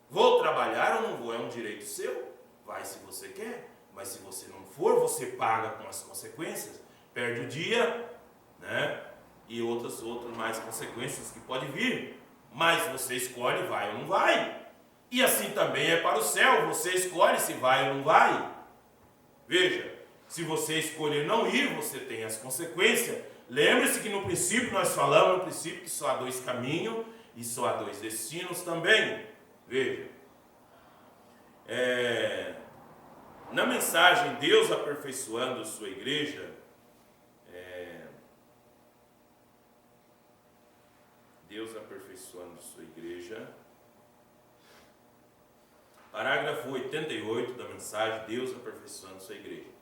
Vou trabalhar ou não vou? É um direito seu. Vai se você quer. Mas se você não for, você paga com as consequências. Perde o dia, né? E outras mais consequências que podem vir. Mas você escolhe vai ou não vai. E assim também é para o céu. Você escolhe se vai ou não vai. Veja, se você escolher não ir, você tem as consequências. Lembre-se que no princípio nós falamos, no princípio, que só há dois caminhos e só há dois destinos também. Veja, na mensagem Deus aperfeiçoando sua igreja, Deus aperfeiçoando sua igreja, parágrafo 88 da mensagem, Deus aperfeiçoando sua igreja.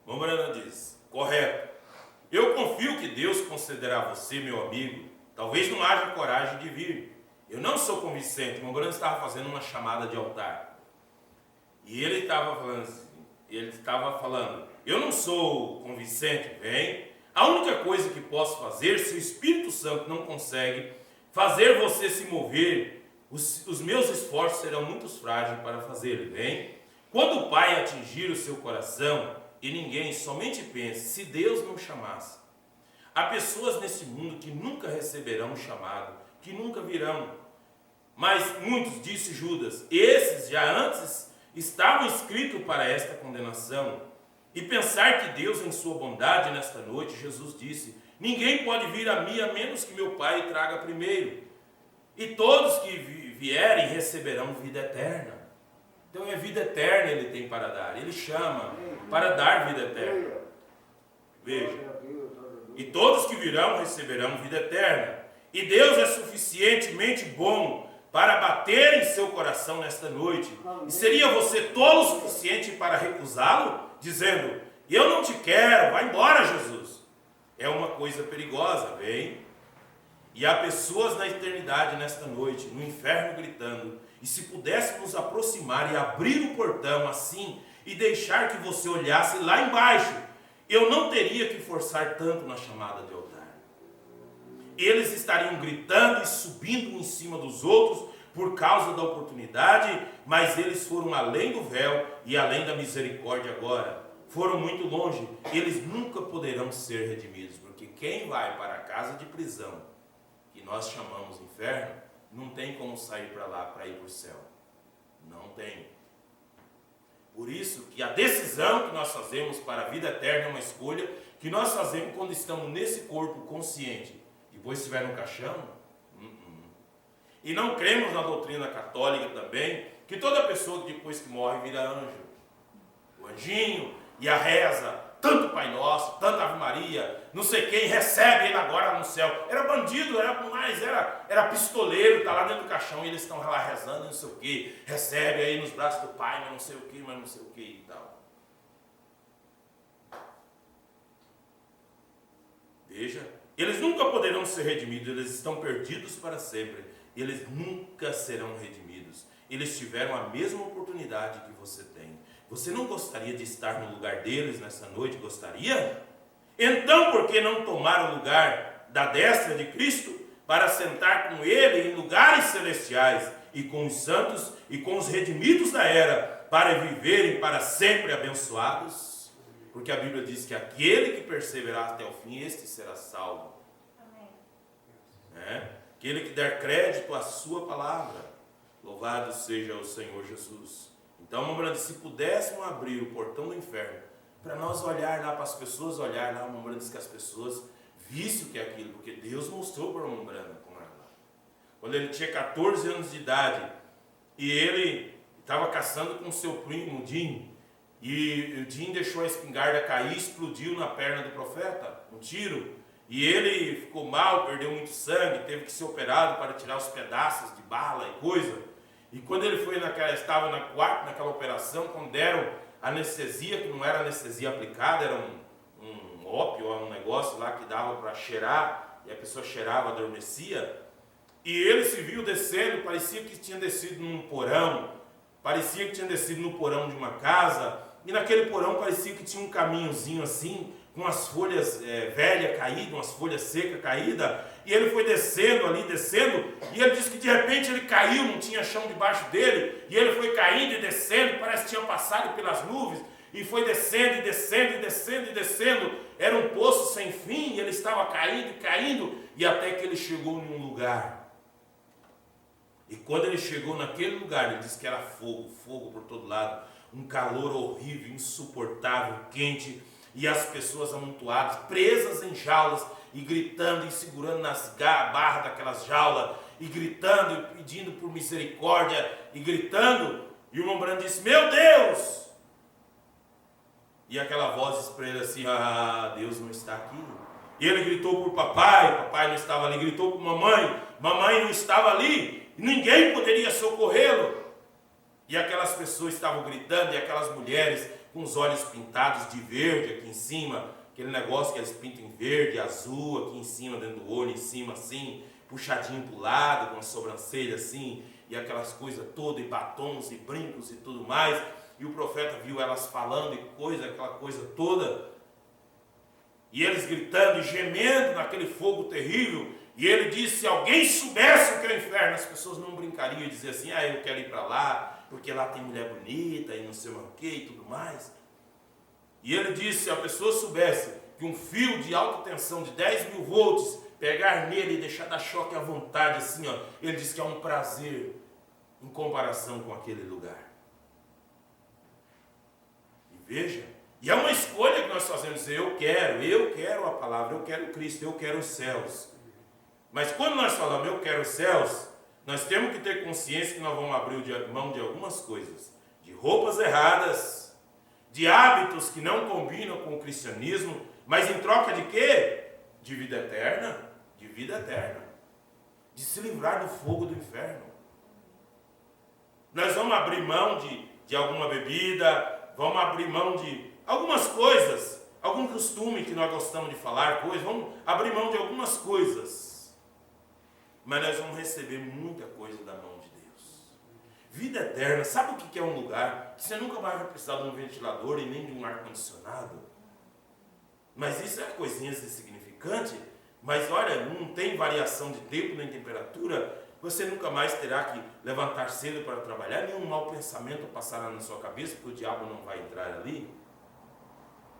Mombrana diz, correto, eu confio que Deus concederá a você, meu amigo, talvez não haja coragem de vir. Eu não sou convincente. Mombrana estava fazendo uma chamada de altar. E ele estava falando, eu não sou convincente, vem. A única coisa que posso fazer, se o Espírito Santo não consegue fazer você se mover, os meus esforços serão muito frágeis para fazê-lo, vem. Quando o Pai atingir o seu coração, e ninguém somente pense, se Deus não chamasse. Há pessoas nesse mundo que nunca receberão o chamado, que nunca virão. Mas muitos, disse Judas, esses já antes estavam inscritos para esta condenação. E pensar que Deus, em sua bondade, nesta noite, Jesus disse, ninguém pode vir a mim a menos que meu Pai traga primeiro. E todos que vierem receberão vida eterna. Então é vida eterna ele tem para dar. Ele chama para dar vida eterna. Veja. E todos que virão receberão vida eterna. E Deus é suficientemente bom para bater em seu coração nesta noite. E seria você tolo o suficiente para recusá-lo? Dizendo, eu não te quero, vai embora, Jesus. É uma coisa perigosa, vem. E há pessoas na eternidade nesta noite, no inferno gritando, e se pudéssemos aproximar e abrir o portão assim, e deixar que você olhasse lá embaixo, eu não teria que forçar tanto na chamada de altar. Eles estariam gritando e subindo em cima dos outros por causa da oportunidade, mas eles foram além do véu e além da misericórdia agora. Foram muito longe, eles nunca poderão ser redimidos, porque quem vai para a casa de prisão, que nós chamamos inferno, não tem como sair para lá, para ir para o céu. Não tem. Por isso que a decisão que nós fazemos para a vida eterna é uma escolha que nós fazemos quando estamos nesse corpo consciente. Depois se estiver no caixão, E não cremos na doutrina católica também, que toda pessoa que depois que morre vira anjo. O anjinho e a reza, tanto Pai Nosso, tanta Ave Maria, não sei quem, recebe ele agora no céu. Era bandido, era pistoleiro, está lá dentro do caixão e eles estão lá rezando, não sei o que, recebe aí nos braços do Pai, mas não sei o que, e tal. Veja, eles nunca poderão ser redimidos, eles estão perdidos para sempre. Eles nunca serão redimidos. Eles tiveram a mesma oportunidade que você tem. Você não gostaria de estar no lugar deles nessa noite? Gostaria? Então, por que não tomar o lugar da destra de Cristo para sentar com Ele em lugares celestiais e com os santos e com os redimidos da era para viverem para sempre abençoados? Porque a Bíblia diz que aquele que perseverar até o fim, este será salvo. Amém. Aquele que der crédito à sua palavra, louvado seja o Senhor Jesus. Então, Mambrando, se pudéssemos abrir o portão do inferno, para nós olhar lá, para as pessoas olhar lá, Mambrando diz que as pessoas vissem o que é aquilo, porque Deus mostrou para o Mambrando como era lá. Quando ele tinha 14 anos de idade, e ele estava caçando com seu primo, Jim, e o Jim deixou a espingarda cair, explodiu na perna do profeta, um tiro. E ele ficou mal, perdeu muito sangue, teve que ser operado para tirar os pedaços de bala e coisa. E quando ele foi estava na quarta, naquela operação, quando deram anestesia, que não era anestesia aplicada, era um ópio, um negócio lá que dava para cheirar, e a pessoa cheirava, adormecia. E ele se viu descendo, parecia que tinha descido num porão, parecia que tinha descido no porão de uma casa, e naquele porão parecia que tinha um caminhozinho assim, com as folhas velhas caídas, umas folhas secas caídas, e ele foi descendo ali, e ele disse que de repente ele caiu, não tinha chão debaixo dele, e ele foi caindo e descendo, parece que tinha passado pelas nuvens, e foi descendo, e descendo, e descendo, e descendo, era um poço sem fim, e ele estava caindo, e caindo, e até que ele chegou em um lugar, e quando ele chegou naquele lugar, ele disse que era fogo por todo lado, um calor horrível, insuportável, quente, e as pessoas amontoadas, presas em jaulas, e gritando e segurando nas barras daquelas jaulas, e gritando e pedindo por misericórdia, e gritando, e o Mambrando disse, meu Deus! E aquela voz expressa assim, Deus não está aqui. E ele gritou por papai não estava ali, gritou por mamãe não estava ali, e ninguém poderia socorrê-lo. E aquelas pessoas estavam gritando, e aquelas mulheres com os olhos pintados de verde aqui em cima, aquele negócio que eles pintam em verde, azul, aqui em cima, dentro do olho, em cima assim, puxadinho para o lado, com a sobrancelha assim, e aquelas coisas todas, e batons, e brincos e tudo mais, e o profeta viu elas falando e aquela coisa toda, e eles gritando e gemendo naquele fogo terrível, e ele disse, se alguém soubesse o que é o inferno, as pessoas não brincariam e diziam assim, eu quero ir para lá, porque lá tem mulher bonita e não sei o que e tudo mais. E ele disse, se a pessoa soubesse que um fio de alta tensão de 10.000 volts pegar nele e deixar dar choque à vontade assim, ele disse que é um prazer em comparação com aquele lugar. E veja, e é uma escolha que nós fazemos, eu quero a palavra, eu quero Cristo, eu quero os céus. Mas quando nós falamos eu quero os céus, nós temos que ter consciência que nós vamos abrir mão de algumas coisas, de roupas erradas, de hábitos que não combinam com o cristianismo, mas em troca de quê? De vida eterna, de se livrar do fogo do inferno. Nós vamos abrir mão de alguma bebida, vamos abrir mão de algumas coisas, algum costume que nós gostamos de falar, vamos abrir mão de algumas coisas. Mas nós vamos receber muita coisa da mão de Deus. Vida eterna, sabe o que é um lugar que você nunca mais vai precisar de um ventilador e nem de um ar-condicionado? Mas isso é coisinhas insignificantes. Mas olha, não tem variação de tempo nem temperatura. Você nunca mais terá que levantar cedo para trabalhar. Nenhum mau pensamento passará na sua cabeça, porque o diabo não vai entrar ali.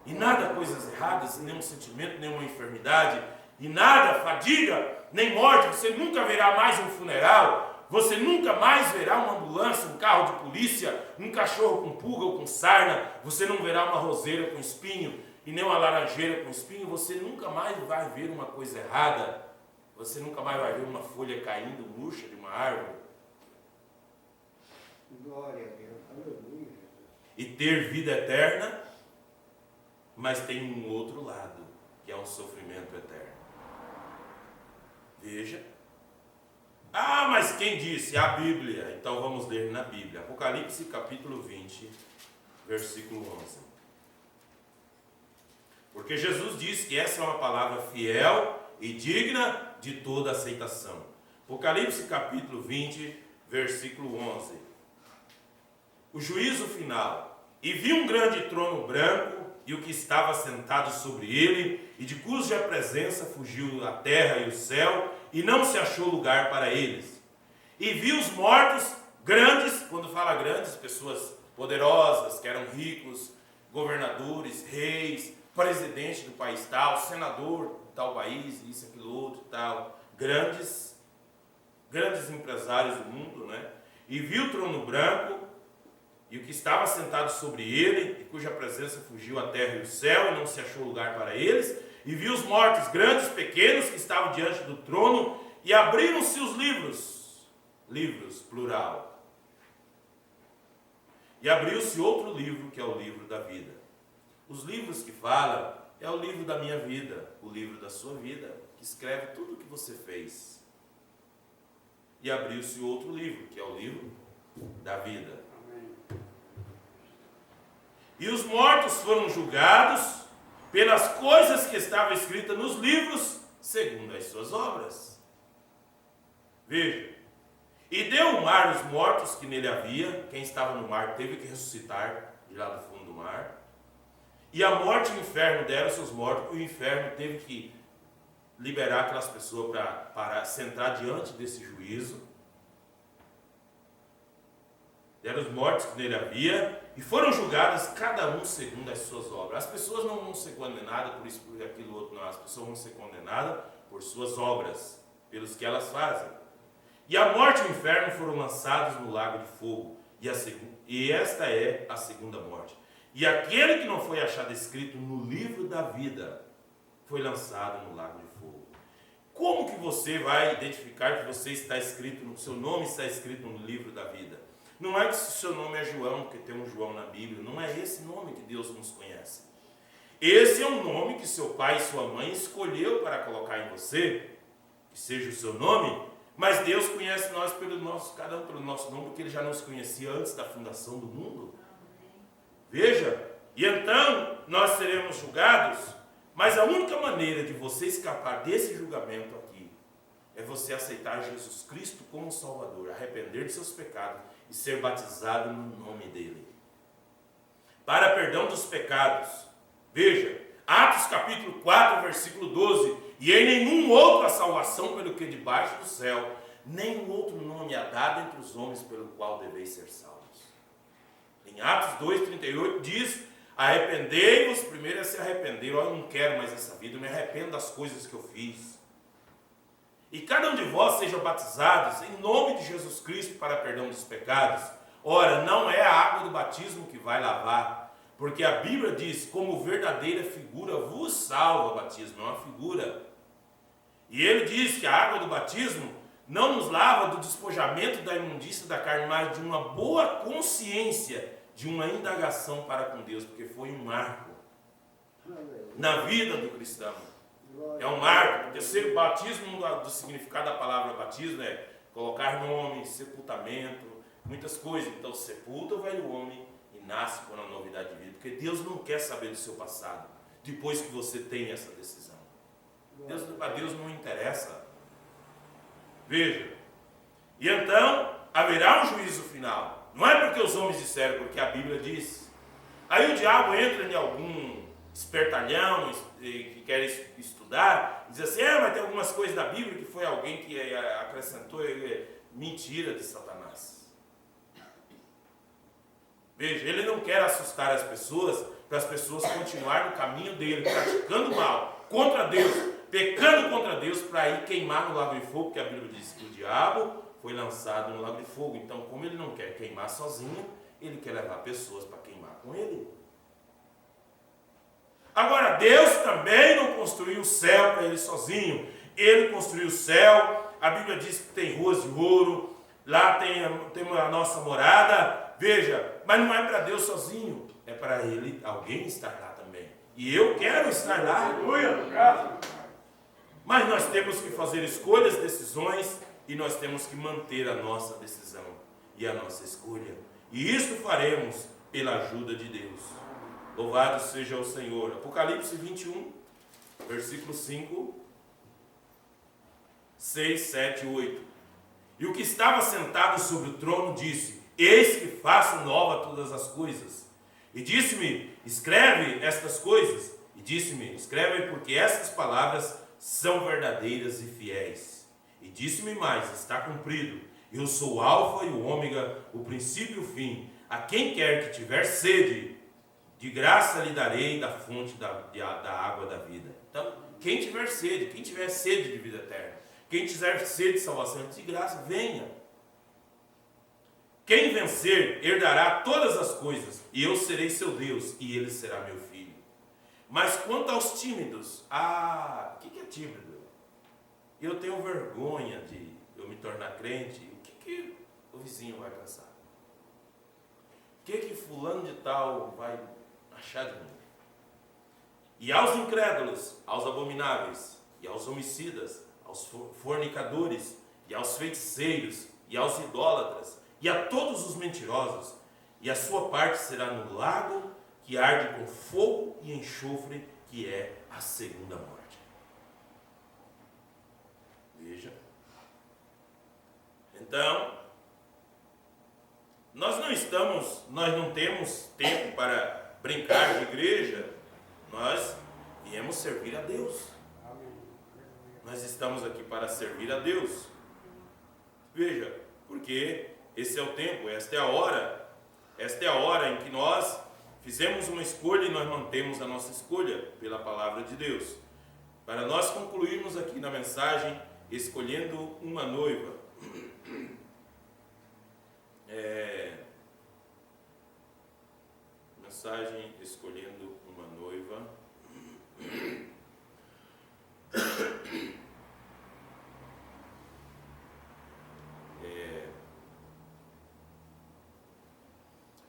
E nada coisas erradas, nenhum sentimento, nenhuma enfermidade. E nada, fadiga, nem morte, você nunca verá mais um funeral. Você nunca mais verá uma ambulância, um carro de polícia, um cachorro com pulga ou com sarna. Você não verá uma roseira com espinho e nem uma laranjeira com espinho. Você nunca mais vai ver uma coisa errada. Você nunca mais vai ver uma folha caindo murcha de uma árvore. Glória a Deus. Aleluia. E ter vida eterna, mas tem um outro lado, que é um sofrimento eterno. Veja. Ah, mas quem disse? A Bíblia. Então vamos ler na Bíblia. Apocalipse capítulo 20, versículo 11. Porque Jesus disse que essa é uma palavra fiel e digna de toda aceitação. Apocalipse capítulo 20, versículo 11. O juízo final. E vi um grande trono branco e o que estava sentado sobre ele, e de cuja presença fugiu a terra e o céu, e não se achou lugar para eles. E vi os mortos grandes, quando fala grandes, pessoas poderosas, que eram ricos, governadores, reis, presidente do país tal, senador de tal país, isso, aquilo, outro, tal, grandes empresários do mundo, né? E vi o trono branco, e o que estava sentado sobre ele, e cuja presença fugiu a terra e o céu, e não se achou lugar para eles, e vi os mortos, grandes e pequenos, que estavam diante do trono, e abriram-se os livros, plural. E abriu-se outro livro, que é o livro da vida. Os livros que fala é o livro da minha vida, o livro da sua vida, que escreve tudo o que você fez. E abriu-se outro livro, que é o livro da vida. E os mortos foram julgados pelas coisas que estavam escritas nos livros, segundo as suas obras. Veja. E deu o mar os mortos que nele havia. Quem estava no mar teve que ressuscitar de lá do fundo do mar. E a morte e o inferno deram seus mortos. E o inferno teve que liberar aquelas pessoas para sentar diante desse juízo. Deram os mortos que nele havia, e foram julgadas cada um segundo as suas obras. As pessoas não vão ser condenadas por isso, por aquilo outro, não. As pessoas vão ser condenadas por suas obras, pelos que elas fazem. E a morte e o inferno foram lançados no lago de fogo, e esta é a segunda morte. E aquele que não foi achado escrito no livro da vida, foi lançado no lago de fogo. Como que você vai identificar que você está escrito, o seu nome está escrito no livro da vida? Não é que se o seu nome é João, porque tem um João na Bíblia. Não é esse nome que Deus nos conhece. Esse é um nome que seu pai e sua mãe escolheu para colocar em você, que seja o seu nome, mas Deus conhece nós cada um pelo nosso nome, porque Ele já nos conhecia antes da fundação do mundo. Veja, e então nós seremos julgados, mas a única maneira de você escapar desse julgamento aqui é você aceitar Jesus Cristo como Salvador, arrepender de seus pecados e ser batizado no nome dele. Para perdão dos pecados. Veja, Atos capítulo 4, versículo 12. E em nenhum outro há salvação pelo que debaixo do céu, nenhum outro nome há dado entre os homens pelo qual deveis ser salvos. Em Atos 2,38 diz: arrependei-vos, primeiro é se arrepender. Eu não quero mais essa vida, eu me arrependo das coisas que eu fiz. E cada um de vós seja batizados em nome de Jesus Cristo para perdão dos pecados. Ora, não é a água do batismo que vai lavar, porque a Bíblia diz, como verdadeira figura vos salva o batismo, é uma figura. E ele diz que a água do batismo não nos lava do despojamento da imundícia da carne, mas de uma boa consciência, de uma indagação para com Deus, porque foi um marco na vida do cristão. É um marco, porque ser batismo, do significado da palavra batismo é colocar nome, sepultamento, muitas coisas. Então sepulta o velho homem e nasce com uma novidade de vida, porque Deus não quer saber do seu passado, depois que você tem essa decisão. A Deus não interessa. Veja, e então haverá um juízo final. Não é porque os homens disseram, porque a Bíblia diz. Aí o diabo entra em algum espertalhão que quer estudar, diz assim, mas tem algumas coisas da Bíblia que foi alguém que acrescentou. Mentira de Satanás. Veja, ele não quer assustar as pessoas, para as pessoas continuarem no caminho dele, praticando mal contra Deus, pecando contra Deus, para ir queimar no lago de fogo, porque a Bíblia diz que o diabo foi lançado no lago de fogo. Então, como ele não quer queimar sozinho, ele quer levar pessoas para queimar com ele. Agora, Deus também não construiu o céu para ele sozinho. Ele construiu o céu. A Bíblia diz que tem ruas de ouro. Lá tem a nossa morada. Veja, mas não é para Deus sozinho. É para ele, alguém estar lá também. E eu quero estar lá. Aleluia. Mas nós temos que fazer escolhas, decisões. E nós temos que manter a nossa decisão e a nossa escolha. E isso faremos pela ajuda de Deus. Louvado seja o Senhor. Apocalipse 21, versículo 5, 6, 7 e 8. E o que estava sentado sobre o trono disse: eis que faço nova todas as coisas. E disse-me: escreve estas coisas. E disse-me: escreve, porque estas palavras são verdadeiras e fiéis. E disse-me mais: está cumprido. Eu sou o alfa e o ômega, o princípio e o fim. A quem quer que tiver sede, de graça lhe darei da fonte da água da vida. Então, quem tiver sede de vida eterna, quem tiver sede de salvação, de graça, venha. Quem vencer, herdará todas as coisas, e eu serei seu Deus, e ele será meu filho. Mas quanto aos tímidos, o que é tímido? Eu tenho vergonha de eu me tornar crente. O que o vizinho vai pensar? O que fulano de tal vai achar de mim? E aos incrédulos, aos abomináveis, e aos homicidas, aos fornicadores, e aos feiticeiros, e aos idólatras, e a todos os mentirosos, e a sua parte será no lago que arde com fogo e enxofre, que é a segunda morte. Veja. Então, nós não temos tempo para brincar de igreja. Nós viemos servir a Deus. Nós estamos aqui para servir a Deus. Veja, porque esse é o tempo, esta é a hora em que nós fizemos uma escolha e nós mantemos a nossa escolha pela palavra de Deus. Para nós concluirmos aqui na mensagem, escolhendo uma noiva. Mensagem escolhendo uma noiva.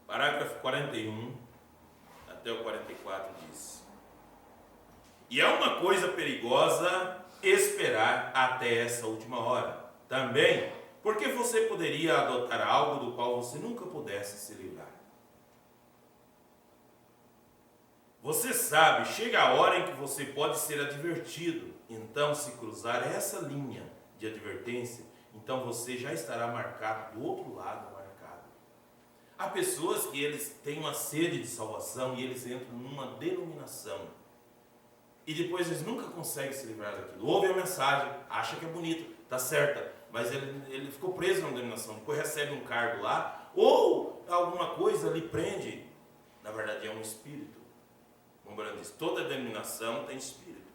Parágrafo 41 até o 44 diz: e é uma coisa perigosa esperar até essa última hora. Também, porque você poderia adotar algo do qual você nunca pudesse se livrar. Você sabe, chega a hora em que você pode ser advertido. Então, se cruzar essa linha de advertência, então você já estará marcado do outro lado. Há pessoas que eles têm uma sede de salvação e eles entram numa denominação. E depois eles nunca conseguem se livrar daquilo. Ouve a mensagem, acha que é bonito, está certa, mas ele ficou preso na denominação. Depois recebe um cargo lá, ou alguma coisa lhe prende. Na verdade é um espírito. Lembrando disso, toda denominação tem espírito.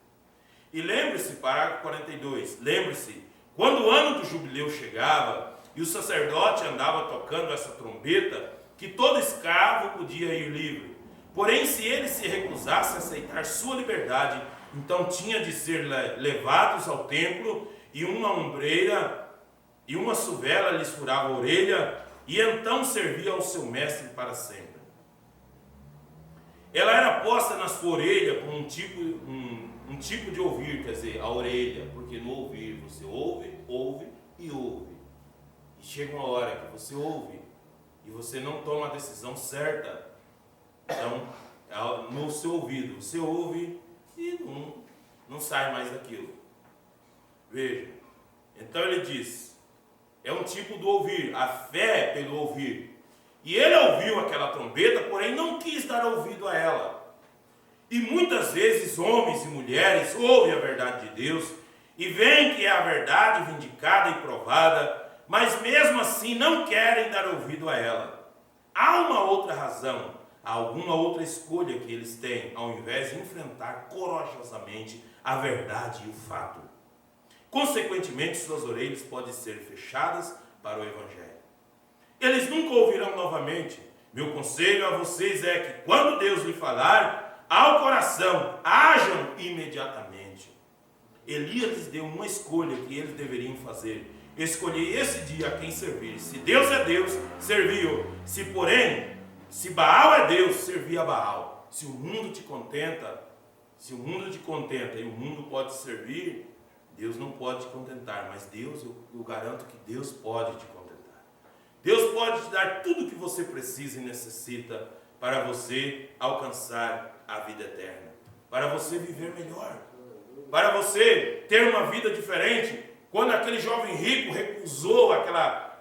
E lembre-se, parágrafo 42, lembre-se, quando o ano do jubileu chegava e o sacerdote andava tocando essa trombeta, que todo escravo podia ir livre. Porém, se ele se recusasse a aceitar sua liberdade, então tinha de ser levados ao templo, e uma ombreira e uma suvela lhes furava a orelha, e então servia ao seu mestre para sempre. Ela era posta na sua orelha com um tipo de ouvir, quer dizer, a orelha, porque no ouvir você ouve e ouve. E chega uma hora que você ouve e você não toma a decisão certa. Então, no seu ouvido, você ouve e não sai mais daquilo. Veja, então ele diz, é um tipo do ouvir, a fé pelo ouvir. E ele ouviu aquela trombeta, porém não quis dar ouvido a ela. E muitas vezes homens e mulheres ouvem a verdade de Deus e veem que é a verdade vindicada e provada, mas mesmo assim não querem dar ouvido a ela. Há uma outra razão, há alguma outra escolha que eles têm, ao invés de enfrentar corajosamente a verdade e o fato. Consequentemente, suas orelhas podem ser fechadas para o Evangelho. Eles nunca ouvirão novamente. Meu conselho a vocês é que, quando Deus lhe falar ao coração, hajam imediatamente. Elias lhes deu uma escolha que eles deveriam fazer: escolher esse dia a quem servir. Se Deus é Deus, serviu. Se Baal é Deus, servia a Baal. Se o mundo te contenta e o mundo pode servir, Deus não pode te contentar, mas Deus, eu garanto que Deus pode te contentar. Deus pode te dar tudo o que você precisa e necessita para você alcançar a vida eterna, para você viver melhor, para você ter uma vida diferente. Quando aquele jovem rico recusou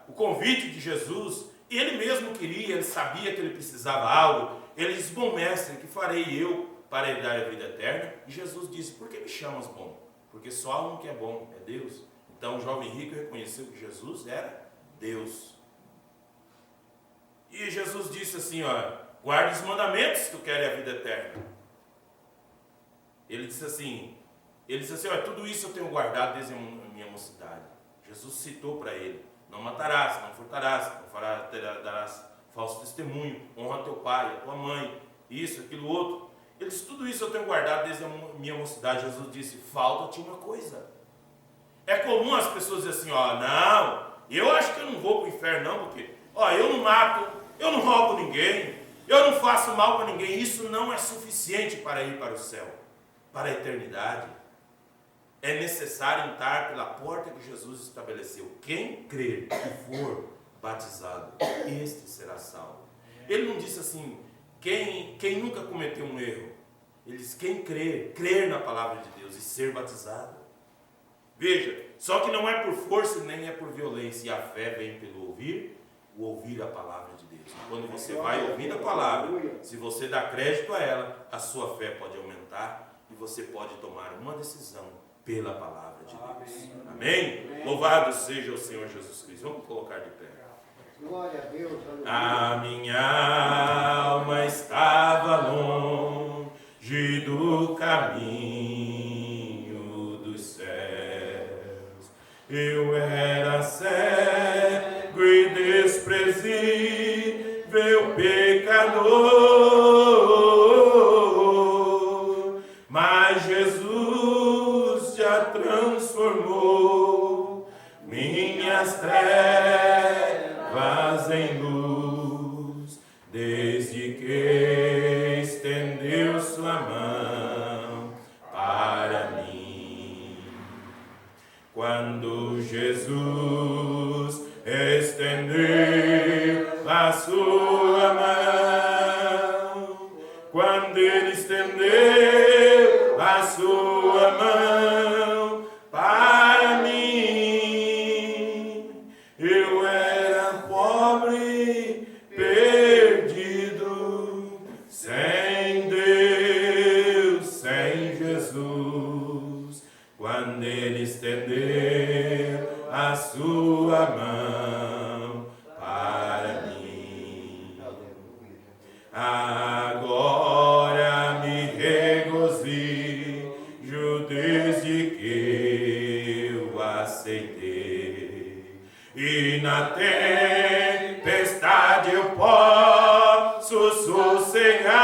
o convite de Jesus, e ele mesmo queria, ele sabia que ele precisava algo, ele disse: bom mestre, que farei eu para herdar a vida eterna? E Jesus disse: por que me chamas bom? Porque só há um que é bom, é Deus. Então o jovem rico reconheceu que Jesus era Deus. E Jesus disse assim: guarde os mandamentos se tu queres a vida eterna. Ele disse assim, tudo isso eu tenho guardado desde a minha mocidade. Jesus citou para ele: não matarás, não furtarás, não darás falso testemunho, honra teu pai, a tua mãe, isso, aquilo, outro. Ele disse: tudo isso eu tenho guardado desde a minha mocidade. Jesus disse: falta-te uma coisa. É comum as pessoas dizerem assim: não, eu acho que eu não vou para o inferno não, porque eu não mato, eu não roubo ninguém, eu não faço mal para ninguém. Isso não é suficiente para ir para o céu, para a eternidade. É necessário entrar pela porta que Jesus estabeleceu. Quem crer e for batizado, este será salvo. Ele não disse assim: quem nunca cometeu um erro. Ele diz: quem crer na palavra de Deus e ser batizado. Veja, só que não é por força nem é por violência. E a fé vem pelo ouvir a palavra de Deus. E quando você vai ouvindo a palavra, se você dá crédito a ela, a sua fé pode aumentar e você pode tomar uma decisão pela palavra de Deus. Amém? Louvado seja o Senhor Jesus Cristo. Vamos colocar de pé. Glória a Deus. A minha alma estava longe do caminho dos céus. Eu era cego e desprezível pecador, mas Jesus já transformou minhas trevas em luz, desde que estendeu sua mão para mim. Quando Jesus estendeu a sua mão, quando ele estendeu a sua mão para mim, eu era pobre, perdido, sem Deus, sem Jesus. Quando ele estendeu a sua mão para mim, agora me regozijo desde que eu aceitei. E na tempestade eu posso sossegar,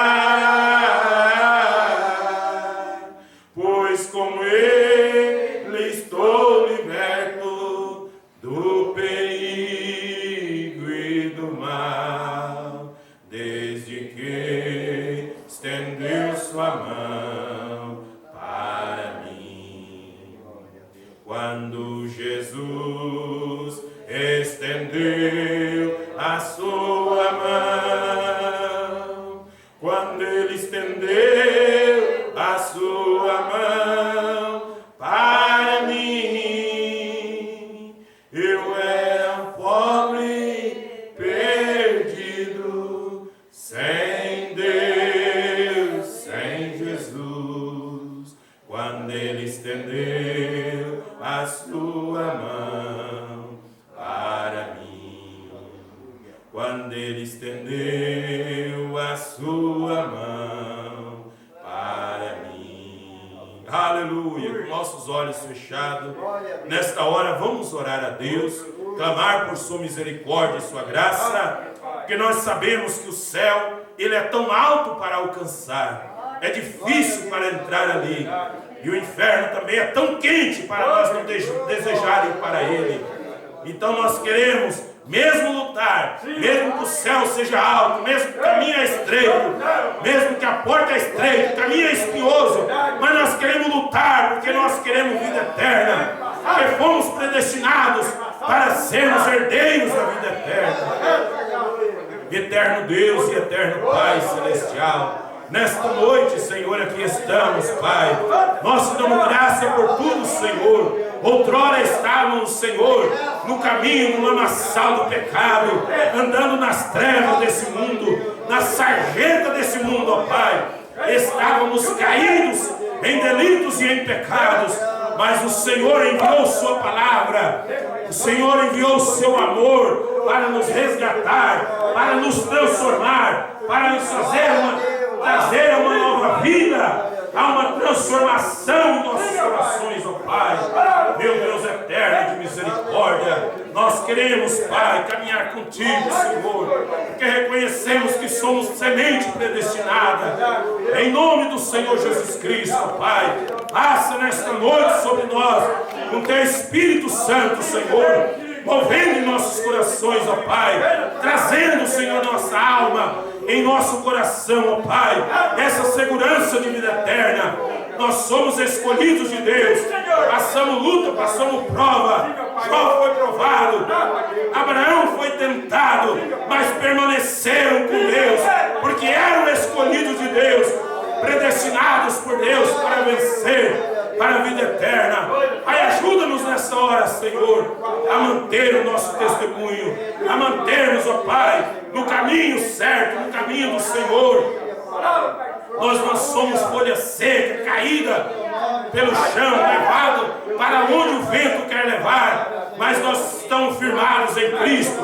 pois com ele estou liberto do perigo e do mal, desde que estendeu sua mão para mim. Quando Jesus estendeu a sua mão, quando ele estendeu a sua mão para mim, eu era pobre, perdido, sem Deus, sem Jesus. Quando ele estendeu a sua mão para mim, quando ele estendeu a sua mão para mim. Aleluia! Com nossos olhos fechados. Nesta hora vamos orar a Deus, clamar por sua misericórdia e sua graça, porque nós sabemos que o céu, ele é tão alto para alcançar, é difícil para entrar ali, e o inferno também é tão quente para nós não desejar ir para ele. Então nós queremos mesmo lutar, mesmo que o céu seja alto, mesmo que o caminho é estreito, mesmo que a porta é estreita, o caminho é espinhoso, mas nós queremos lutar, porque nós queremos vida eterna, porque fomos predestinados para sermos herdeiros da vida eterna. Eterno Deus e eterno Pai Celestial, nesta noite, Senhor, aqui estamos, Pai. Nós te damos graça por tudo, Senhor. Outrora estávamos, Senhor, no caminho, no lamaçal do pecado, andando nas trevas desse mundo, na sarjeta desse mundo, ó Pai. Estávamos caídos em delitos e em pecados, mas o Senhor enviou sua palavra, o Senhor enviou o seu amor para nos resgatar, para nos transformar, para nos trazer uma nova vida, há uma transformação em nossos corações, ó Pai. Meu Deus eterno de misericórdia, nós queremos, Pai, caminhar contigo, Senhor, porque reconhecemos que somos semente predestinada. Em nome do Senhor Jesus Cristo, ó Pai, passa nesta noite sobre nós com teu Espírito Santo, Senhor, movendo em nossos corações, ó Pai, trazendo, Senhor, nossa alma em nosso coração, ó Pai, essa segurança de vida eterna. Nós somos escolhidos de Deus, passamos luta, passamos prova. Jó foi provado, Abraão foi tentado, mas permaneceram com Deus, porque eram escolhidos de Deus, predestinados por Deus para vencer, para a vida eterna. Pai, ajuda-nos nessa hora, Senhor, a manter o nosso testemunho, a mantermos, ó Pai, no caminho certo, no caminho do Senhor. Nós não somos folha seca, caída pelo chão, levado para onde o vento quer levar, mas nós estamos firmados em Cristo,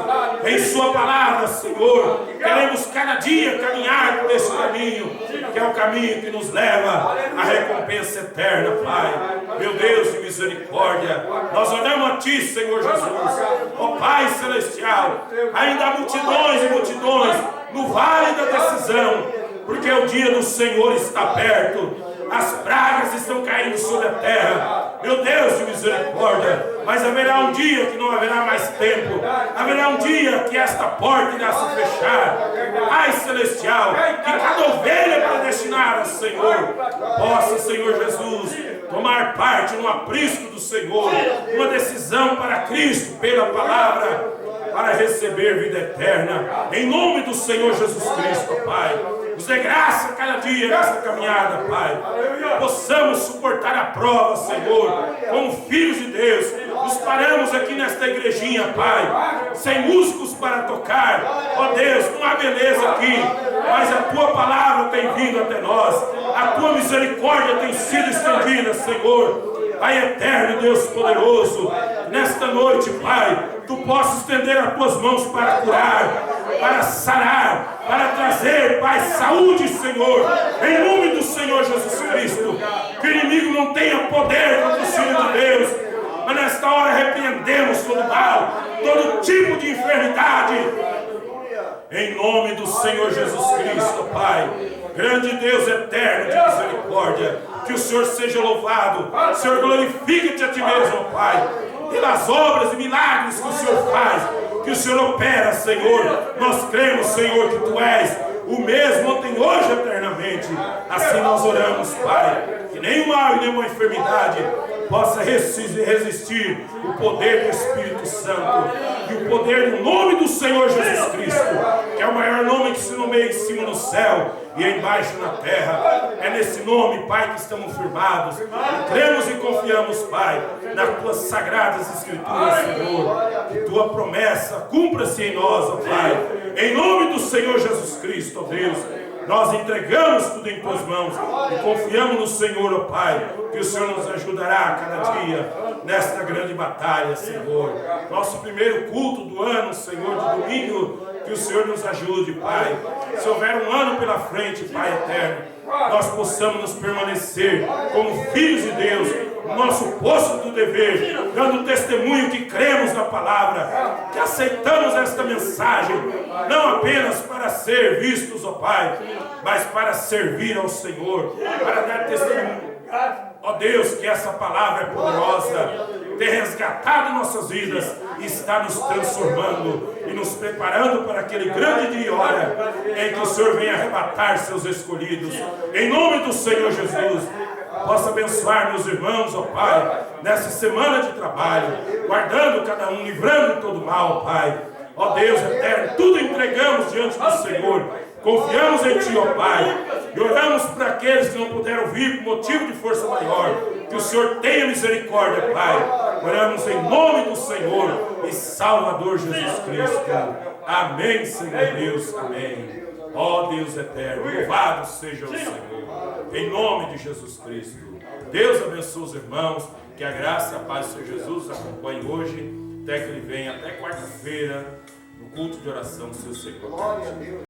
em sua palavra, Senhor. Queremos cada dia caminhar por esse caminho, que é o caminho que nos leva à recompensa eterna, Pai. Meu Deus de misericórdia, nós oramos a Ti, Senhor Jesus, ó Pai Celestial. Ainda há multidões e multidões no vale da decisão, porque o dia do Senhor está perto, as pragas estão caindo sobre a terra. Meu Deus de misericórdia, mas haverá um dia que não haverá mais tempo, haverá um dia que esta porta irá se fechar. Pai Celestial, que cada ovelha predestinada, Senhor, possa, Senhor Jesus, tomar parte no aprisco do Senhor, uma decisão para Cristo pela palavra, para receber vida eterna, em nome do Senhor Jesus Cristo, Pai. Nos dê graça cada dia nessa caminhada, Pai. Possamos suportar a prova, Senhor, como filhos de Deus. Nos paramos aqui nesta igrejinha, Pai, sem músicos para tocar. Ó Deus, não há beleza aqui, mas a Tua palavra tem vindo até nós. A Tua misericórdia tem sido estendida, Senhor. Pai eterno, Deus poderoso, nesta noite, Pai, Tu possas estender as Tuas mãos para curar, para sarar, para trazer, Pai, saúde, Senhor, em nome do Senhor Jesus Cristo. Que o inimigo não tenha poder contra o Filho de Deus, mas nesta hora repreendemos todo mal, todo tipo de enfermidade, em nome do Senhor Jesus Cristo, Pai. Grande Deus eterno de misericórdia, que o Senhor seja louvado. Senhor, glorifica-te a Ti mesmo, Pai, pelas obras e milagres que o Senhor faz, que o Senhor opera, Senhor. Nós cremos, Senhor, que Tu és o mesmo ontem, hoje, eternamente. Assim nós oramos, Pai, que nenhum mal e nenhuma enfermidade possa resistir o poder do Espírito Santo e o poder do nome do Senhor Jesus Cristo, que é o maior nome que se nomeia em cima no céu e embaixo na terra. É nesse nome, Pai, que estamos firmados e cremos e confiamos, Pai, nas Tuas sagradas Escrituras, Senhor. Que Tua promessa cumpra-se em nós, ó Pai, em nome do Senhor Jesus Cristo, ó Deus. Nós entregamos tudo em Tuas mãos e confiamos no Senhor, ó Pai, que o Senhor nos ajudará a cada dia nesta grande batalha, Senhor. Nosso primeiro culto do ano, Senhor, de domingo, que o Senhor nos ajude, Pai. Se houver um ano pela frente, Pai eterno, nós possamos nos permanecer como filhos de Deus, no nosso posto do dever, dando testemunho que cremos na palavra, que aceitamos esta mensagem, não apenas para ser vistos, ó Pai, mas para servir ao Senhor, para dar testemunho. Ó Deus, que essa palavra é poderosa, tem resgatado nossas vidas e está nos transformando e nos preparando para aquele grande dia e hora em que o Senhor venha arrebatar seus escolhidos. Em nome do Senhor Jesus, possa abençoar meus irmãos, ó Pai, nessa semana de trabalho, guardando cada um, livrando de todo mal, ó Pai. Ó Deus eterno, tudo entregamos diante do Senhor. Confiamos em Ti, ó Pai, e oramos para aqueles que não puderam vir por motivo de força maior. Que o Senhor tenha misericórdia, Pai. Oramos em nome do Senhor e Salvador Jesus Cristo. Amém, Senhor Deus. Amém. Ó Deus eterno, louvado seja o Senhor. Em nome de Jesus Cristo. Deus abençoe os irmãos. Que a graça e a paz do Senhor Jesus os acompanhe hoje, até que Ele venha, até quarta-feira, no culto de oração do seu Senhor.